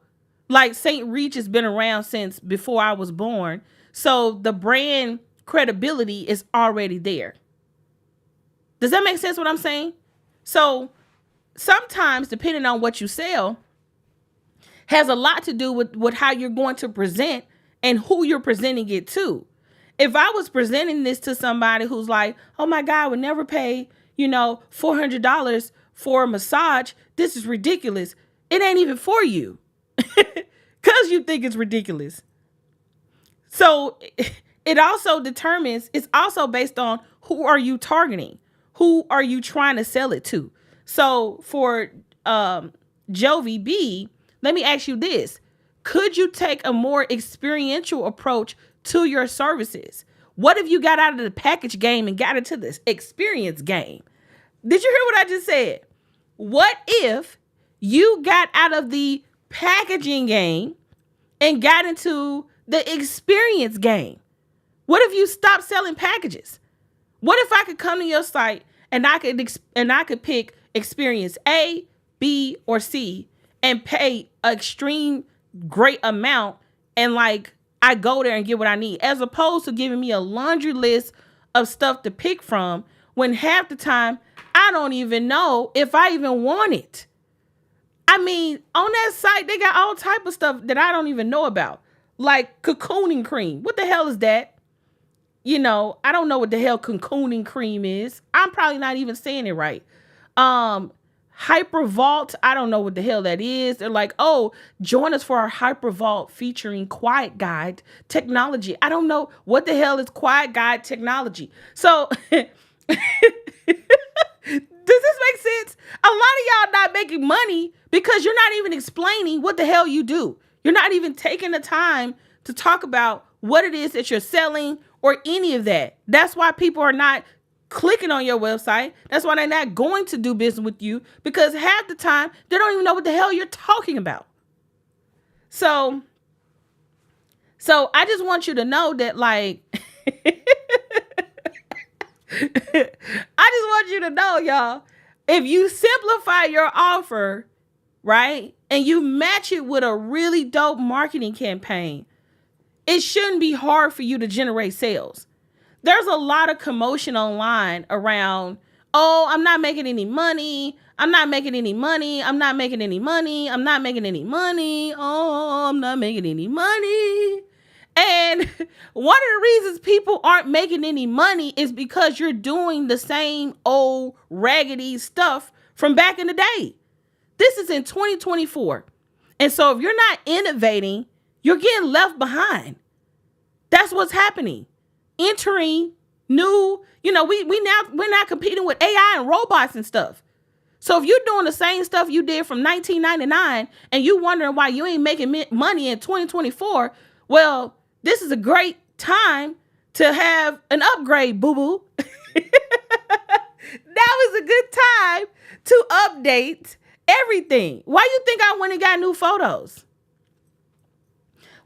Like St. Regis has been around since before I was born. So the brand credibility is already there. Does that make sense what I'm saying? So sometimes, depending on what you sell, has a lot to do with how you're going to present and who you're presenting it to. If I was presenting this to somebody who's like, oh my God, I would never pay, $400 for a massage. This is ridiculous. It ain't even for you because you think it's ridiculous. So it also determines, it's also based on who are you targeting? Who are you trying to sell it to? So for Jovi B, let me ask you this. Could you take a more experiential approach to your services? What if you got out of the package game and got into this experience game? Did you hear what I just said? What if you got out of the packaging game and got into the experience game? What if you stopped selling packages? What if I could come to your site and I could pick experience A, B, or C and pay an extreme great amount and I go there and get what I need, as opposed to giving me a laundry list of stuff to pick from when half the time I don't even know if I even want it. I mean, on that site, they got all type of stuff that I don't even know about, like cocooning cream. What the hell is that? I don't know what the hell cocooning cream is. I'm probably not even saying it right. Hypervault, I don't know what the hell that is. They're like, oh, join us for our Hypervault featuring Quiet Guide technology. I don't know what the hell is Quiet Guide technology. So does this make sense? A lot of y'all not making money because you're not even explaining what the hell you do. You're not even taking the time to talk about what it is that you're selling or any of that. That's why people are not clicking on your website. That's why they're not going to do business with you, because half the time they don't even know what the hell you're talking about. So I just want you to know that, like, I just want you to know, y'all, if you simplify your offer, right, and you match it with a really dope marketing campaign, it shouldn't be hard for you to generate sales. There's a lot of commotion online around, oh, I'm not making any money. I'm not making any money. I'm not making any money. I'm not making any money. Oh, I'm not making any money. And one of the reasons people aren't making any money is because you're doing the same old raggedy stuff from back in the day. This is in 2024. And so if you're not innovating, you're getting left behind. That's what's happening. Entering new, we're not competing with AI and robots and stuff. So if you're doing the same stuff you did from 1999 and you wondering why you ain't making money in 2024, well, this is a great time to have an upgrade, boo-boo. Now is a good time to update everything. Why you think I went and got new photos?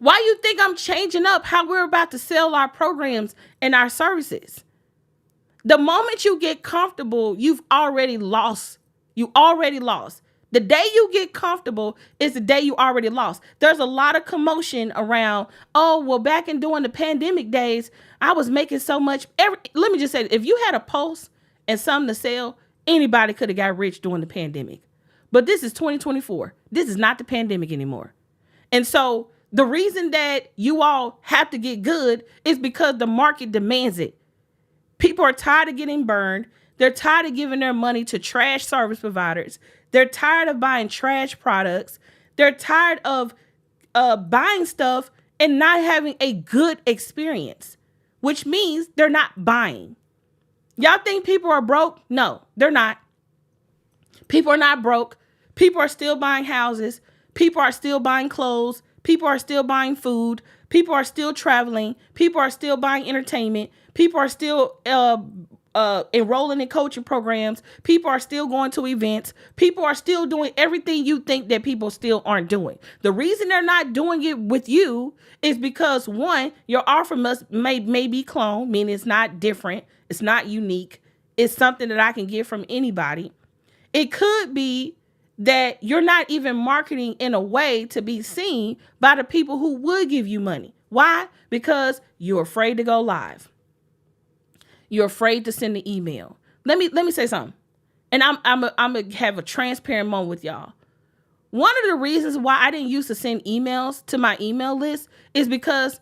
Why you think I'm changing up how we're about to sell our programs and our services? The moment you get comfortable, you've already lost. You already lost. The day you get comfortable is the day you already lost. There's a lot of commotion around, oh, well, back in during the pandemic days, I was making so much. Let me just say, if you had a post and something to sell, anybody could have got rich during the pandemic. But this is 2024. This is not the pandemic anymore. And so the reason that you all have to get good is because the market demands it. People are tired of getting burned. They're tired of giving their money to trash service providers. They're tired of buying trash products. They're tired of buying stuff and not having a good experience, which means they're not buying. Y'all think people are broke? No, they're not. People are not broke. People are still buying houses. People are still buying clothes. People are still buying food. People are still traveling. People are still buying entertainment. People are still enrolling in coaching programs. People are still going to events. People are still doing everything you think that people still aren't doing. The reason they're not doing it with you is because, one, your offer may be cloned, meaning it's not different. It's not unique. It's something that I can get from anybody. It could be that you're not even marketing in a way to be seen by the people who would give you money. Why? Because you're afraid to go live. You're afraid to send an email. Let me say something. And I'm gonna have a transparent moment with y'all. One of the reasons why I didn't used to send emails to my email list is because,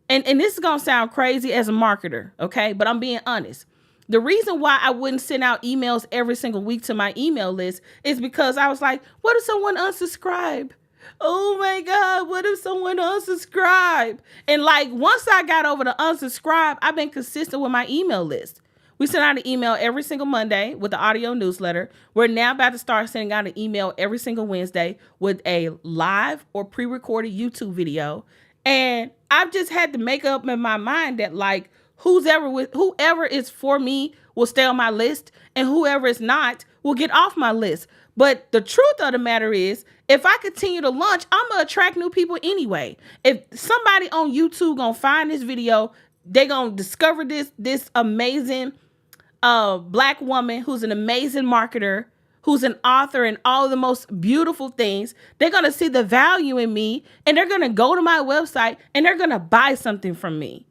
and this is gonna sound crazy as a marketer, okay? But I'm being honest. The reason why I wouldn't send out emails every single week to my email list is because I was like, what if someone unsubscribe? Oh my God, what if someone unsubscribe? And like, once I got over the unsubscribe, I've been consistent with my email list. We send out an email every single Monday with the audio newsletter. We're now about to start sending out an email every single Wednesday with a live or pre-recorded YouTube video. And I've just had to make up in my mind that, like, whoever is for me will stay on my list, and whoever is not will get off my list. But the truth of the matter is, if I continue to launch, I'm gonna attract new people anyway. If somebody on YouTube gonna find this video, they gonna discover this amazing Black woman who's an amazing marketer, who's an author and all the most beautiful things. They're gonna see the value in me, and they're gonna go to my website and they're gonna buy something from me.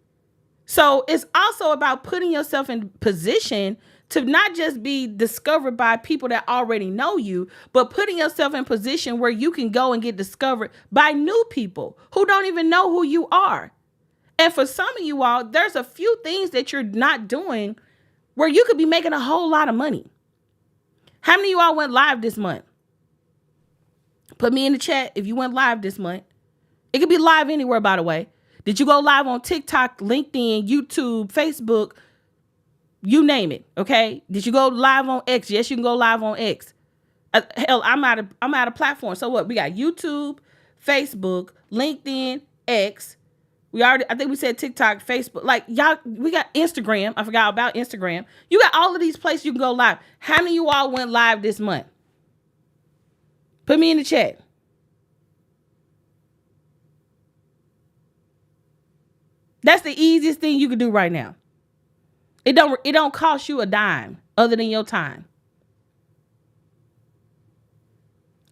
So it's also about putting yourself in position to not just be discovered by people that already know you, but putting yourself in position where you can go and get discovered by new people who don't even know who you are. And for some of you all, there's a few things that you're not doing where you could be making a whole lot of money. How many of you all went live this month? Put me in the chat if you went live this month. It could be live anywhere, by the way. Did you go live on TikTok, LinkedIn, YouTube, Facebook, you name it, okay? Did you go live on X? Yes, you can go live on X. Hell, I'm out of platform. So what? We got YouTube, Facebook, LinkedIn, X. I think we said TikTok, Facebook. Like, y'all, we got Instagram. I forgot about Instagram. You got all of these places you can go live. How many of you all went live this month? Put me in the chat. That's the easiest thing you can do right now. It don't cost you a dime other than your time.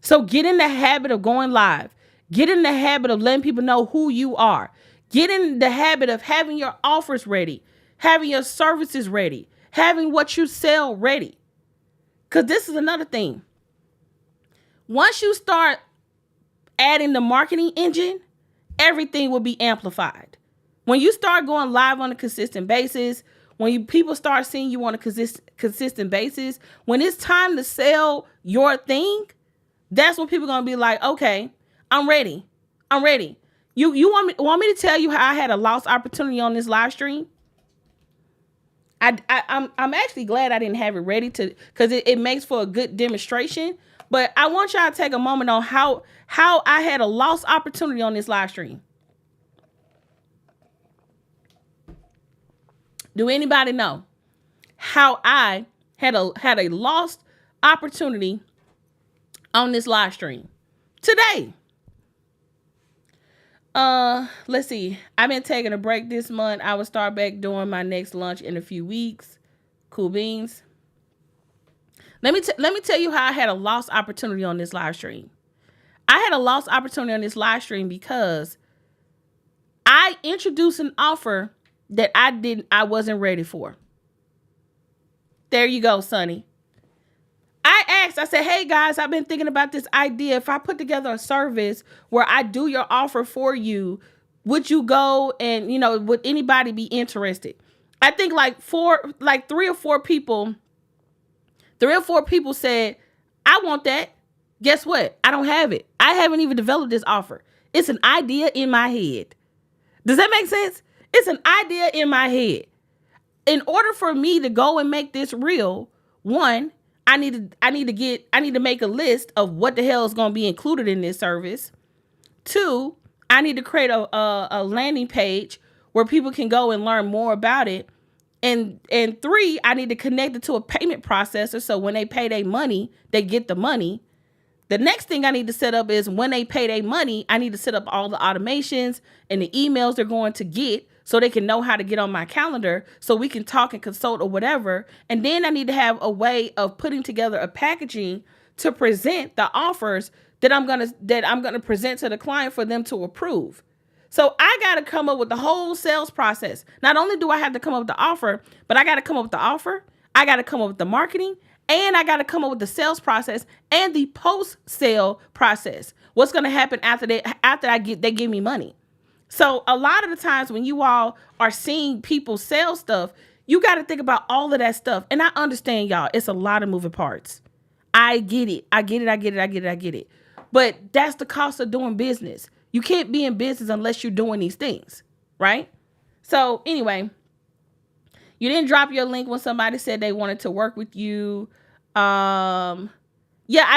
So get in the habit of going live. Get in the habit of letting people know who you are. Get in the habit of having your offers ready, having your services ready, having what you sell ready. Because this is another thing. Once you start adding the marketing engine, everything will be amplified. When you start going live on a consistent basis, when people start seeing you on a consistent basis, when it's time to sell your thing, that's when people are going to be like, okay, I'm ready. You want me to tell you how I had a lost opportunity on this live stream? I'm actually glad I didn't have it ready because it makes for a good demonstration. But I want y'all to take a moment on how I had a lost opportunity on this live stream. Do anybody know how I had a lost opportunity on this live stream today? Let's see. I've been taking a break this month. I will start back doing my next launch in a few weeks. Cool beans. Let me tell you how I had a lost opportunity on this live stream. I had a lost opportunity on this live stream because I introduced an offer that I wasn't ready for. There you go, Sonny. I said, hey guys, I've been thinking about this idea. If I put together a service where I do your offer for you, would you go and, would anybody be interested? I think three or four people said, I want that. Guess what? I don't have it. I haven't even developed this offer. It's an idea in my head. Does that make sense? It's an idea in my head. In order for me to go and make this real, one, I need to make a list of what the hell is going to be included in this service. Two, I need to create a landing page where people can go and learn more about it. And three, I need to connect it to a payment processor so when they pay their money, they get the money. The next thing I need to set up is when they pay their money, I need to set up all the automations and the emails they're going to get so they can know how to get on my calendar so we can talk and consult or whatever. And then I need to have a way of putting together a packaging to present the offers that I'm gonna present to the client for them to approve. So I got to come up with the whole sales process. Not only do I have to come up with the offer, but I got to come up with the offer. I got to come up with the marketing. And I got to come up with the sales process and the post-sale process. What's going to happen after they give me money? So a lot of the times when you all are seeing people sell stuff, you got to think about all of that stuff. And I understand, y'all, it's a lot of moving parts. I get it. But that's the cost of doing business. You can't be in business unless you're doing these things, right? So anyway, you didn't drop your link when somebody said they wanted to work with you. I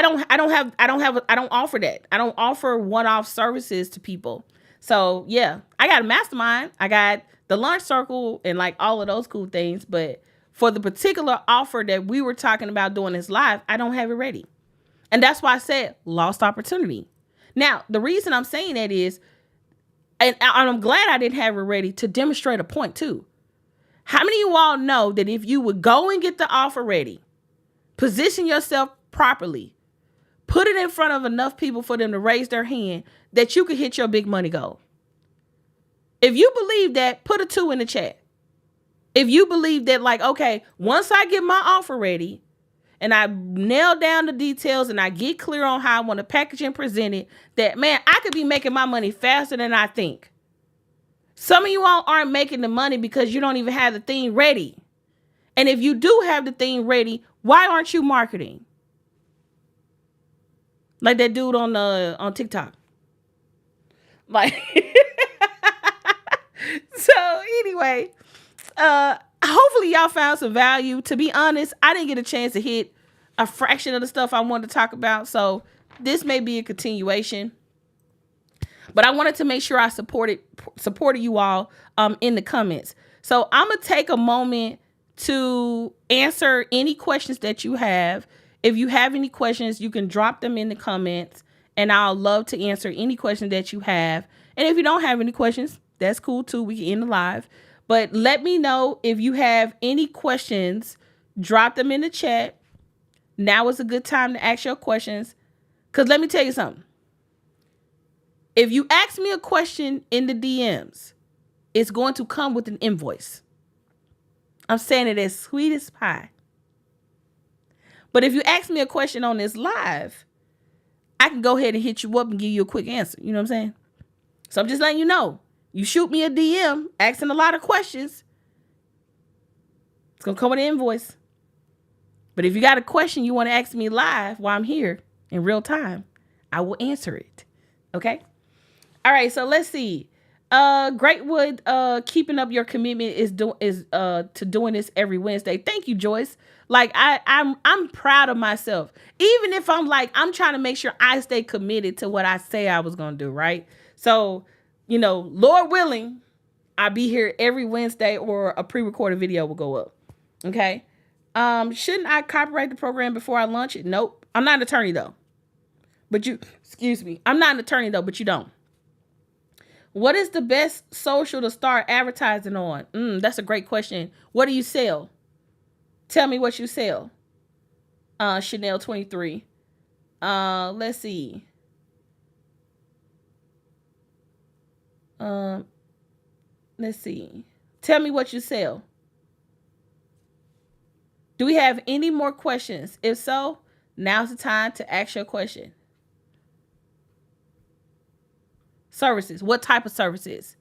don't offer that. I don't offer one-off services to people. So yeah, I got a mastermind. I got the launch circle and like all of those cool things. But for the particular offer that we were talking about doing this live, I don't have it ready. And that's why I said lost opportunity. Now, the reason I'm saying that is, and I'm glad I didn't have it ready to demonstrate a point too. How many of you all know that if you would go and get the offer ready, position yourself properly, put it in front of enough people for them to raise their hand, that you could hit your big money goal? If you believe that, put a 2 in the chat. If you believe that, like, okay, once I get my offer ready and I nail down the details and I get clear on how I want to package and present it, that, man, I could be making my money faster than I think. Some of you all aren't making the money because you don't even have the thing ready. And if you do have the thing ready, why aren't you marketing? Like that dude on TikTok. Like so anyway, hopefully y'all found some value. To be honest, I didn't get a chance to hit a fraction of the stuff I wanted to talk about. So this may be a continuation. But I wanted to make sure I supported you all in the comments. So I'm going to take a moment to answer any questions that you have. If you have any questions, you can drop them in the comments, and I'll love to answer any question that you have. And if you don't have any questions, that's cool too. We can end the live. But let me know if you have any questions. Drop them in the chat. Now is a good time to ask your questions. Because let me tell you something. If you ask me a question in the DMs, it's going to come with an invoice. I'm saying it as sweet as pie. But if you ask me a question on this live, I can go ahead and hit you up and give you a quick answer. You know what I'm saying? So I'm just letting you know. You shoot me a DM asking a lot of questions, it's going to come with an invoice. But if you got a question you want to ask me live while I'm here in real time, I will answer it. Okay? All right, so let's see. Greatwood, keeping up your commitment is to doing this every Wednesday. Thank you, Joyce. Like I'm proud of myself. Even if I'm trying to make sure I stay committed to what I say I was gonna do, right? So, Lord willing, I'll be here every Wednesday, or a pre-recorded video will go up. Okay. Shouldn't I copyright the program before I launch it? Nope. I'm not an attorney though. I'm not an attorney though, but you don't. What is the best social to start advertising on? That's a great question. What do you sell? Tell me what you sell. Chanel 23. Let's see. Let's see. Tell me what you sell. Do we have any more questions? If so, now's the time to ask your question. Services. What type of services?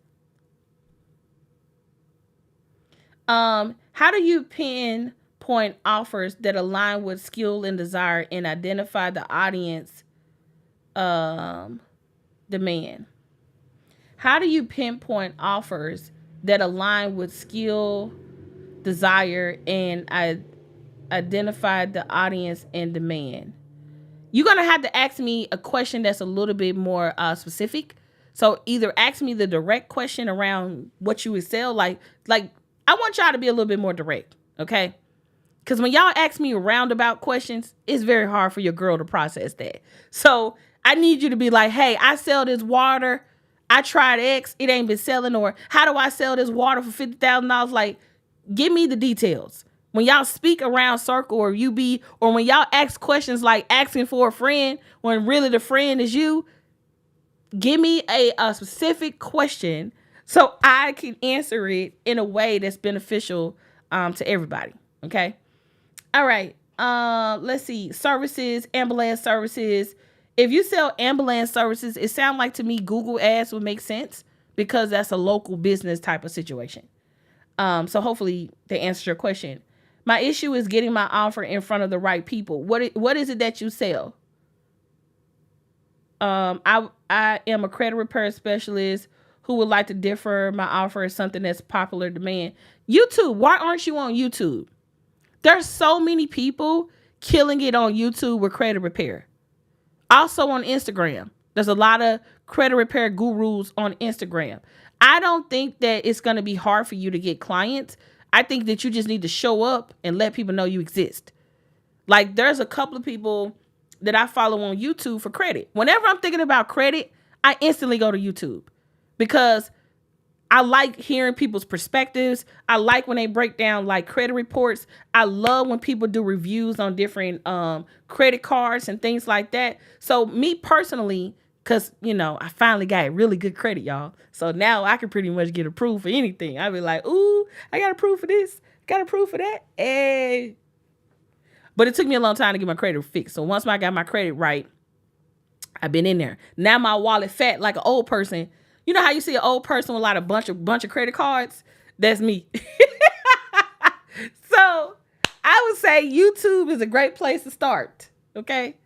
How do you pinpoint offers that align with skill and desire and identify the audience demand? How do you pinpoint offers that align with skill, desire, and identify the audience and demand? You're going to have to ask me a question that's a little bit more specific. So either ask me the direct question around what you would sell. Like I want y'all to be a little bit more direct, okay? Because when y'all ask me roundabout questions, it's very hard for your girl to process that. So I need you to be like, hey, I sell this water. I tried X. It ain't been selling. Or how do I sell this water for $50,000? Like, give me the details. When y'all speak around circle or when y'all ask questions like asking for a friend when really the friend is you, give me a specific question so I can answer it in a way that's beneficial to everybody. Okay. All right. Let's see. Services, ambulance services. If you sell ambulance services, it sounds like to me Google ads would make sense because that's a local business type of situation. So hopefully they answered your question. My issue is getting my offer in front of the right people. What is it that you sell? I am a credit repair specialist who would like to differ. My offer is something that's popular demand. YouTube. Why aren't you on YouTube? There's so many people killing it on YouTube with credit repair. Also on Instagram. There's a lot of credit repair gurus on Instagram. I don't think that it's going to be hard for you to get clients. I think that you just need to show up and let people know you exist. Like there's a couple of people that I follow on YouTube for credit. Whenever I'm thinking about credit, I instantly go to YouTube because I like hearing people's perspectives. I like when they break down like credit reports. I love when people do reviews on different credit cards and things like that. So me personally, because, I finally got really good credit, y'all. So now I can pretty much get approved for anything. I'd be like, ooh, I got approved for this. Got approved for that. Hey. But it took me a long time to get my credit fixed. So once I got my credit right, I've been in there. Now my wallet fat like an old person. You know how you see an old person with a bunch of credit cards? That's me. So I would say YouTube is a great place to start. Okay.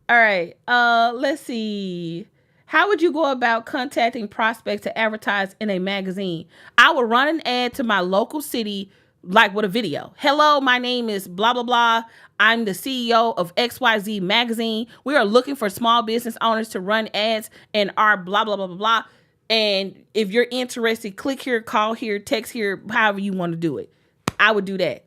All right. Let's see. How would you go about contacting prospects to advertise in a magazine? I would run an ad to my local city, like with a video. Hello, my name is blah, blah, blah. I'm the CEO of XYZ magazine. We are looking for small business owners to run ads in our blah, blah, blah, blah, blah. And if you're interested, click here, call here, text here, however you want to do it. I would do that.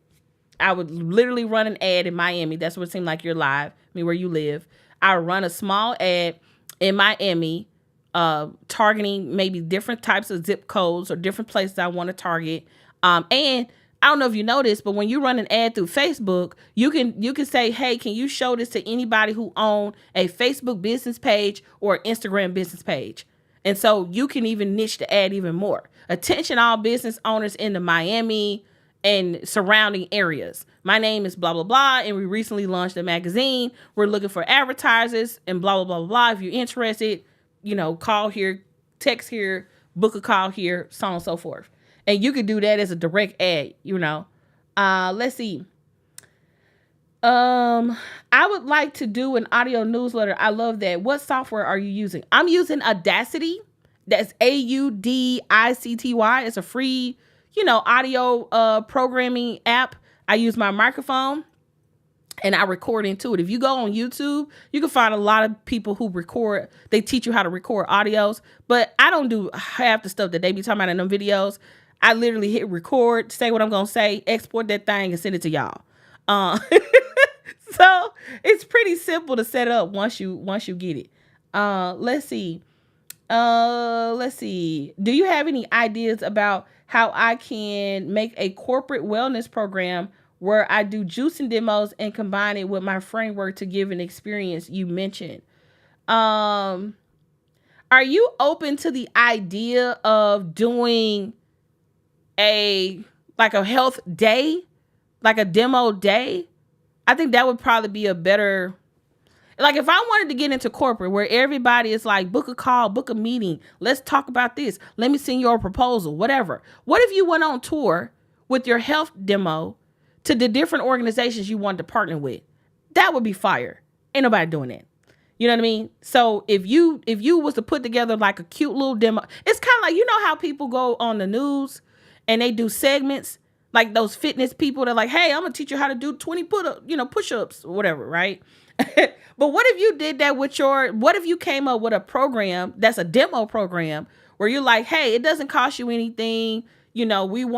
I would literally run an ad in Miami. That's what it seemed like you're live, where you live. I would run a small ad in Miami, targeting maybe different types of zip codes or different places I want to target. And I don't know if you noticed, but when you run an ad through Facebook, you can say, hey, can you show this to anybody who own a Facebook business page or Instagram business page? And so you can even niche the ad even more. Attention all business owners in the Miami and surrounding areas. My name is blah, blah, blah, and we recently launched a magazine. We're looking for advertisers and blah, blah, blah, blah, blah. If you're interested, call here, text here, book a call here, so on and so forth. And you could do that as a direct ad, Let's see. I would like to do an audio newsletter. I love that. What software are you using? I'm using Audacity. That's Audicty. It's a free audio programming app. I use my microphone and I record into it. If you go on YouTube, you can find a lot of people who record. They teach you how to record audios, but I don't do half the stuff that they be talking about in them videos. I literally hit record, say what I'm going to say, export that thing and send it to y'all. So it's pretty simple to set up once you get it. Let's see. Do you have any ideas about how I can make a corporate wellness program where I do juicing demos and combine it with my framework to give an experience you mentioned? Are you open to the idea of doing a health day, like a demo day? I think that would probably be a better, if I wanted to get into corporate where everybody is like, book a call, book a meeting, let's talk about this, let me send you a proposal, whatever. What if you went on tour with your health demo to the different organizations you wanted to partner with? That would be fire. Ain't nobody doing that. You know what I mean? So if you was to put together like a cute little demo, it's kind of like, how people go on the news and they do segments, like those fitness people that are like, hey, I'm gonna teach you how to do 20 push-ups or whatever, right? But what if you did that what if you came up with a program that's a demo program where you're like, hey, it doesn't cost you anything. We're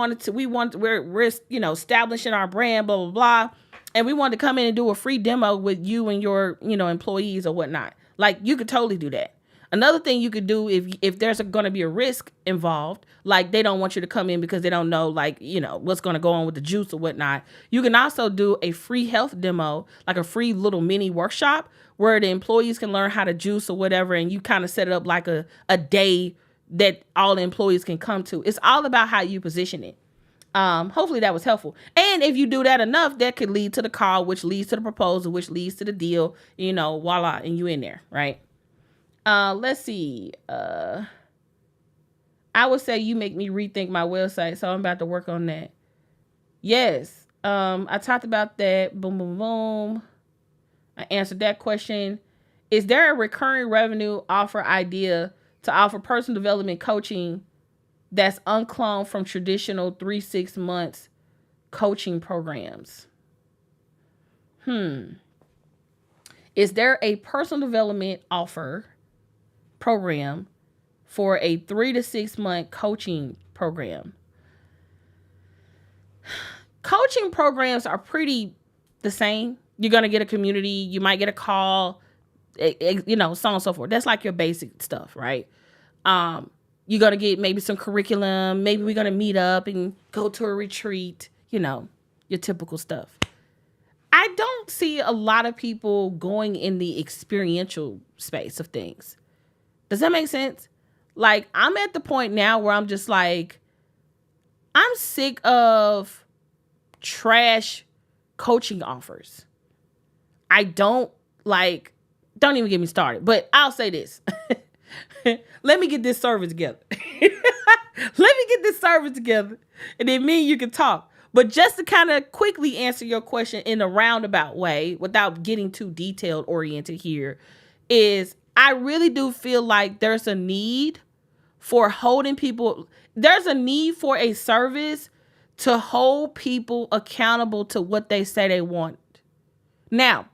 establishing our brand, blah, blah, blah. And we want to come in and do a free demo with you and your, employees or whatnot. Like, you could totally do that. Another thing you could do if there's going to be a risk involved, like they don't want you to come in because they don't know, what's going to go on with the juice or whatnot. You can also do a free health demo, like a free little mini workshop where the employees can learn how to juice or whatever. And you kind of set it up like a day that all the employees can come to. It's all about how you position it. Hopefully that was helpful. And if you do that enough, that could lead to the call, which leads to the proposal, which leads to the deal, voila, and you in there, right? Let's see. I would say you make me rethink my website, so I'm about to work on that. Yes. I talked about that. Boom, boom, boom. I answered that question. Is there a recurring revenue offer idea to offer personal development coaching that's uncloned from traditional 3-6 months coaching programs? Is there a personal development offer program for a 3 to 6 month coaching program? Coaching programs are pretty the same. You're going to get a community. You might get a call, so on and so forth. That's like your basic stuff, right? You're going to get maybe some curriculum. Maybe we're going to meet up and go to a retreat, your typical stuff. I don't see a lot of people going in the experiential space of things. Does that make sense? Like, I'm at the point now where I'm just like, I'm sick of trash coaching offers. Don't even get me started. But I'll say this. Let me get this service together. Let me get this service together. And then me and you can talk. But just to kind of quickly answer your question in a roundabout way, without getting too detailed oriented here, is I really do feel like there's a need for holding people. There's a need for a service to hold people accountable to what they say they want. Now,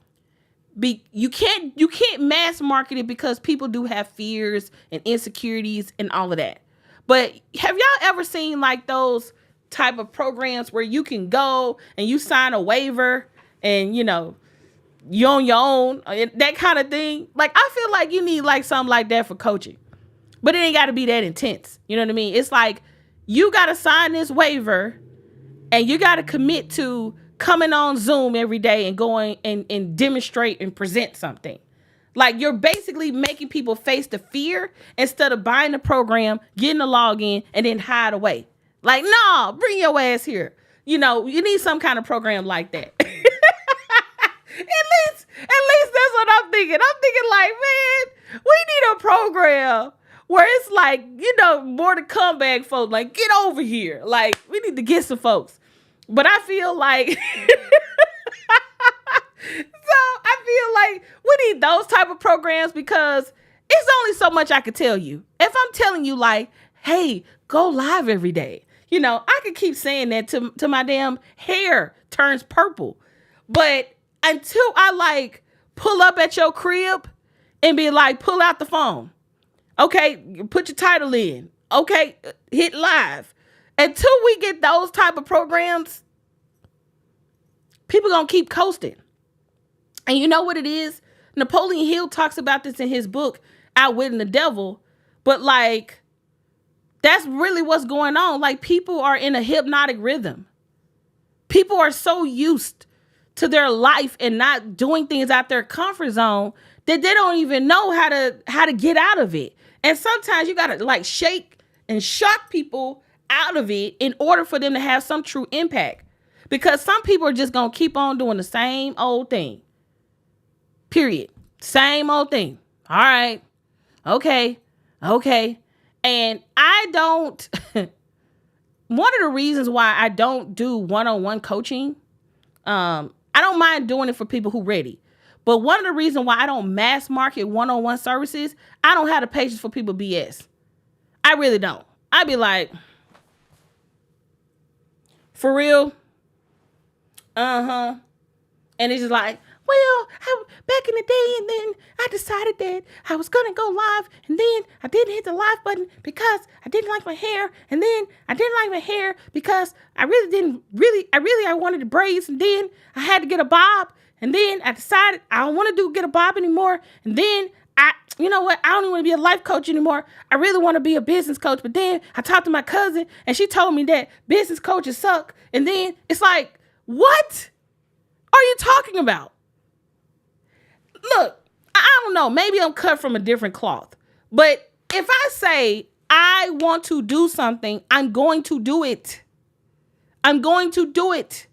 you can't mass market it because people do have fears and insecurities and all of that. But have y'all ever seen like those type of programs where you can go and you sign a waiver and you on your own, that kind of thing? Like, I feel like you need like something like that for coaching, but it ain't got to be that intense. You know what I mean? It's like you got to sign this waiver and you got to commit to coming on Zoom every day and going and demonstrate and present something. Like, you're basically making people face the fear instead of buying the program, getting the login, and then hide away. Like, no, bring your ass here. You need some kind of program like that. At least that's what I'm thinking. I'm thinking like, man, we need a program where it's like, more to comeback folks. Like, get over here. Like, we need to get some folks. But I feel like, we need those type of programs because it's only so much I could tell you. If I'm telling you like, hey, go live every day, I could keep saying that to my damn hair turns purple. But until I like pull up at your crib and be like, pull out the phone. Okay, put your title in. Okay, hit live. Until we get those type of programs, people gonna keep coasting. And you know what it is? Napoleon Hill talks about this in his book, Outwitting the Devil. But like, that's really what's going on. Like, people are in a hypnotic rhythm. People are so used to their life and not doing things out their comfort zone that they don't even know how to get out of it. And sometimes you gotta like shake and shock people out of it in order for them to have some true impact. Because some people are just gonna keep on doing the same old thing. Period. Same old thing. All right. Okay. And I don't, one of the reasons why I don't do one-on-one coaching, I don't mind doing it for people who ready. But one of the reasons why I don't mass market one-on-one services, I don't have the patience for people BS. I really don't. I'd be like, for real? And it's just like, well, back in the day, and then I decided that I was going to go live, and then I didn't hit the live button because I didn't like my hair, and then I didn't like my hair because I wanted the braids, and then I had to get a bob, and then I decided I don't want to get a bob anymore, and then you know what? I don't even want to be a life coach anymore. I really want to be a business coach, but then I talked to my cousin, and she told me that business coaches suck, and then it's like, what are you talking about? Look, I don't know. Maybe I'm cut from a different cloth. But if I say I want to do something, I'm going to do it. I'm going to do it.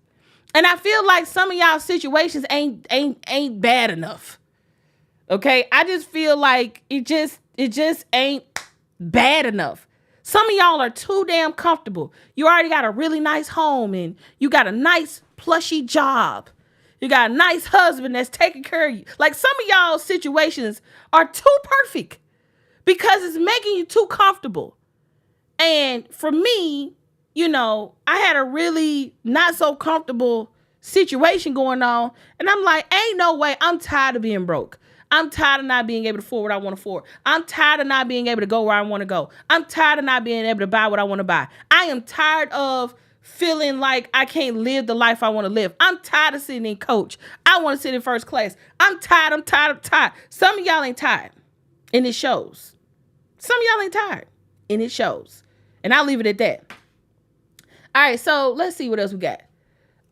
And I feel like some of y'all situations ain't bad enough. Okay? I just feel like it just ain't bad enough. Some of y'all are too damn comfortable. You already got a really nice home and you got a nice plushy job. You got a nice husband that's taking care of you. Like, some of y'all's situations are too perfect because it's making you too comfortable. And for me, I had a really not so comfortable situation going on. And I'm like, ain't no way. I'm tired of being broke. I'm tired of not being able to afford what I want to afford. I'm tired of not being able to go where I want to go. I'm tired of not being able to buy what I want to buy. I am tired of feeling like I can't live the life I want to live. I'm tired of sitting in coach. I want to sit in first class. I'm tired. Some of y'all ain't tired, and it shows. Some of y'all ain't tired, and it shows. And I'll leave it at that. All right, so let's see what else we got.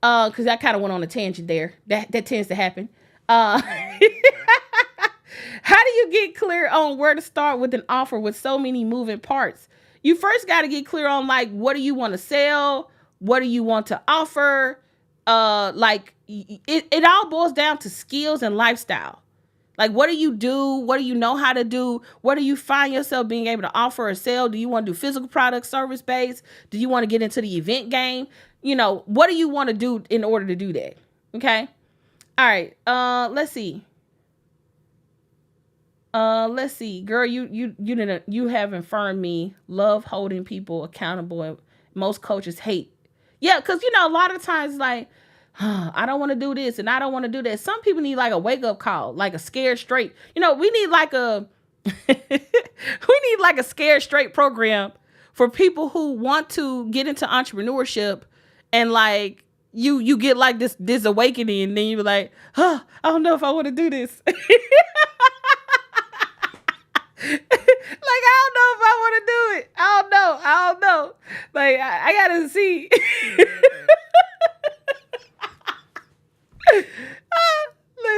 Because I kind of went on a tangent there. That tends to happen. How do you get clear on where to start with an offer with so many moving parts? You first got to get clear on like, what do you want to sell? What do you want to offer? It all boils down to skills and lifestyle. Like, what do you do? What do you know how to do? What do you find yourself being able to offer or sell? Do you want to do physical product, service based? Do you want to get into the event game? What do you want to do in order to do that? Okay. All right. Let's see. Let's see. Girl, you have affirmed me. Love holding people accountable. And most coaches hate. Yeah, because a lot of times, like, I don't want to do this and I don't want to do that. Some people need like a wake up call, like a scared straight. We need like a scared straight program for people who want to get into entrepreneurship, and like you get like this awakening, and then you're like, I don't know if I want to do this. Like, I don't know if I want to do it. I don't know. Like, I gotta see.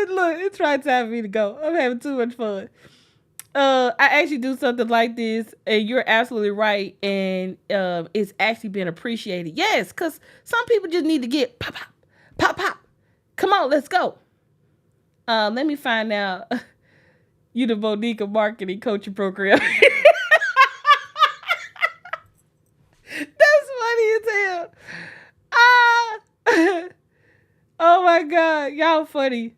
Look, it's right time for me to go. I'm having too much fun. I actually do something like this, and you're absolutely right, and it's actually been appreciated. Yes, because some people just need to get pop, pop, pop, pop. Come on, let's go. Let me find out. You the Monica marketing coaching program. That's funny as hell. Oh my God, y'all funny.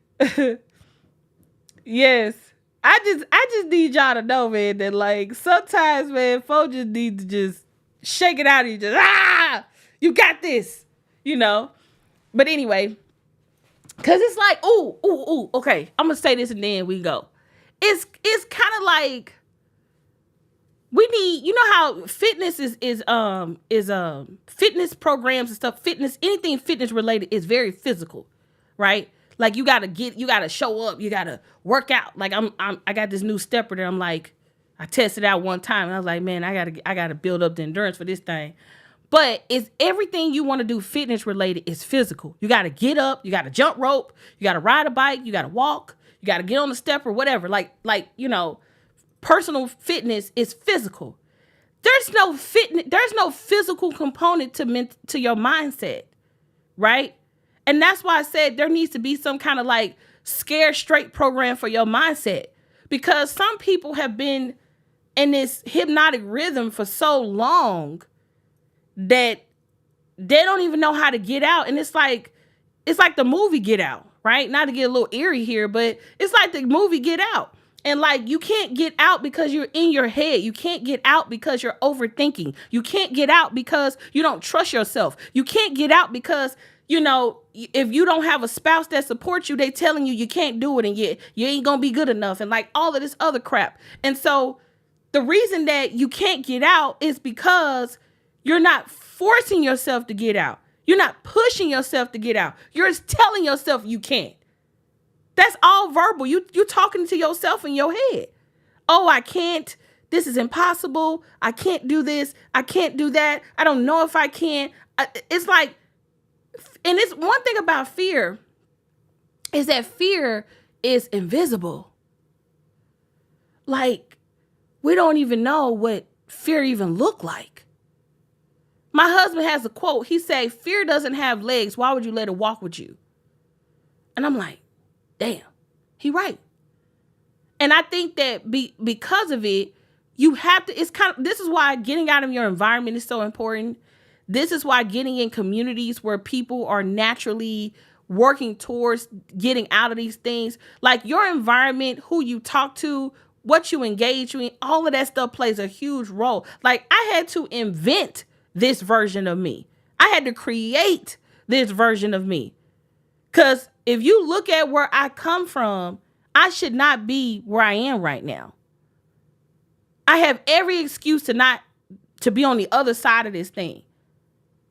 Yes. I just need y'all to know, man, that like sometimes, man, folks just need to just shake it out of you. Just, you got this, But anyway, because it's like, ooh, okay, I'm going to say this and then we go. It's kind of like we need, how fitness is fitness programs and stuff, anything fitness related is very physical, right? Like you gotta show up, you gotta work out. Like I got this new stepper that I'm like, I tested out one time and I was like, man, I gotta build up the endurance for this thing. But it's everything you want to do fitness related is physical. You gotta get up, you gotta jump rope, you gotta ride a bike, you gotta walk, you gotta get on the stepper, whatever. Like personal fitness is physical. There's no physical component to your mindset, right? And that's why I said there needs to be some kind of like scare straight program for your mindset, because some people have been in this hypnotic rhythm for so long that they don't even know how to get out. And it's like the movie Get Out, right? Not to get a little eerie here, but it's like the movie Get Out. And like, you can't get out because you're in your head. You can't get out because you're overthinking. You can't get out because you don't trust yourself. You can't get out because, if you don't have a spouse that supports you, they telling you can't do it and you ain't gonna be good enough and like all of this other crap. And so the reason that you can't get out is because you're not forcing yourself to get out. You're not pushing yourself to get out. You're just telling yourself you can't. That's all verbal. You're talking to yourself in your head. Oh, I can't. This is impossible. I can't do this. I can't do that. I don't know if I can. It's like, and it's one thing about fear is that fear is invisible. Like, we don't even know what fear even look like. My husband has a quote. He said, fear doesn't have legs. Why would you let it walk with you? And I'm like, damn, he right. And I think that because of it, you have to, this is why getting out of your environment is so important. This is why getting in communities where people are naturally working towards getting out of these things, like your environment, who you talk to, what you engage in, all of that stuff plays a huge role. Like, I had to invent this version of me. I had to create this version of me. Because if you look at where I come from, I should not be where I am right now. I have every excuse to be on the other side of this thing.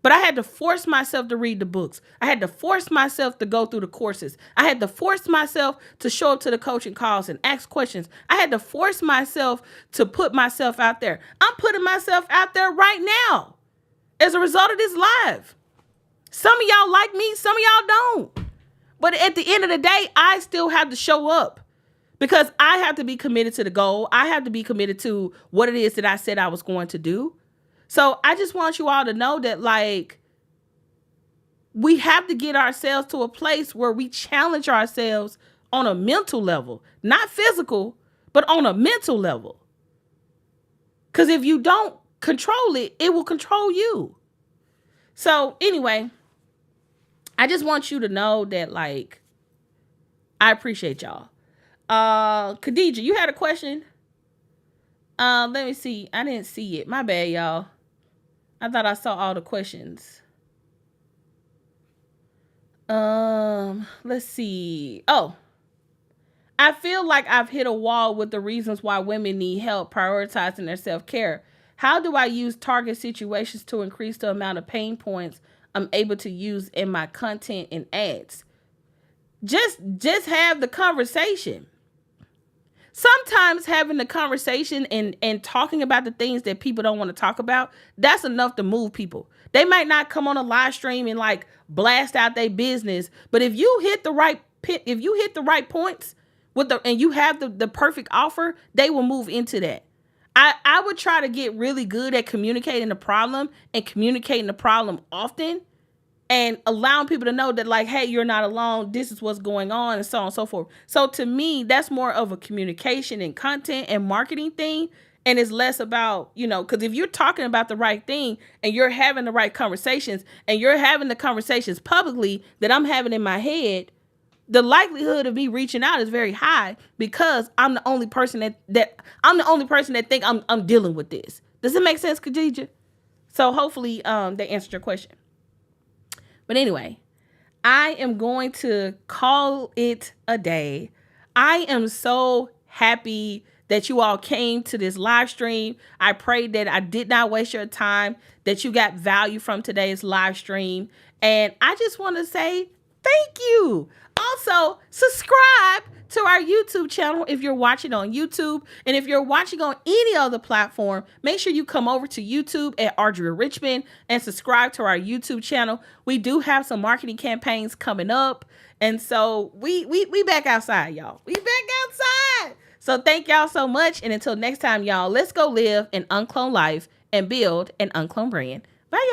But I had to force myself to read the books. I had to force myself to go through the courses. I had to force myself to show up to the coaching calls and ask questions. I had to force myself to put myself out there. I'm putting myself out there right now as a result of this live. Some of y'all like me, some of y'all don't. But at the end of the day, I still have to show up because I have to be committed to the goal. I have to be committed to what it is that I said I was going to do. So I just want you all to know that, like, we have to get ourselves to a place where we challenge ourselves on a mental level, not physical, but on a mental level. Because if you don't control it, it will control you. So anyway, I just want you to know that, like, I appreciate y'all. Khadija, you had a question? Let me see. I didn't see it. My bad, y'all. I thought I saw all the questions. Let's see. Oh, I feel like I've hit a wall with the reasons why women need help prioritizing their self-care. How do I use target situations to increase the amount of pain points I'm able to use in my content and ads? Just have the conversation. Sometimes having the conversation and talking about the things that people don't want to talk about, that's enough to move people. They might not come on a live stream and like blast out their business, but if you hit the right points and you have the perfect offer, they will move into that. I would try to get really good at communicating the problem and communicating the problem often, and allowing people to know that, like, hey, you're not alone. This is what's going on, and so on and so forth. So to me, that's more of a communication and content and marketing thing. And it's less about, because if you're talking about the right thing and you're having the right conversations and you're having the conversations publicly that I'm having in my head, the likelihood of me reaching out is very high, because I'm the only person that think I'm dealing with this. Does it make sense, Khadija? So hopefully they answered your question. But anyway, I am going to call it a day. I am so happy that you all came to this live stream. I pray that I did not waste your time, that you got value from today's live stream. And I just want to say thank you. Also, subscribe to our YouTube channel if you're watching on YouTube. And if you're watching on any other platform, make sure you come over to YouTube at Audria Richmond and subscribe to our YouTube channel. We do have some marketing campaigns coming up. And so we back outside, y'all. We back outside. So thank y'all so much. And until next time, y'all, let's go live an uncloned life and build an uncloned brand.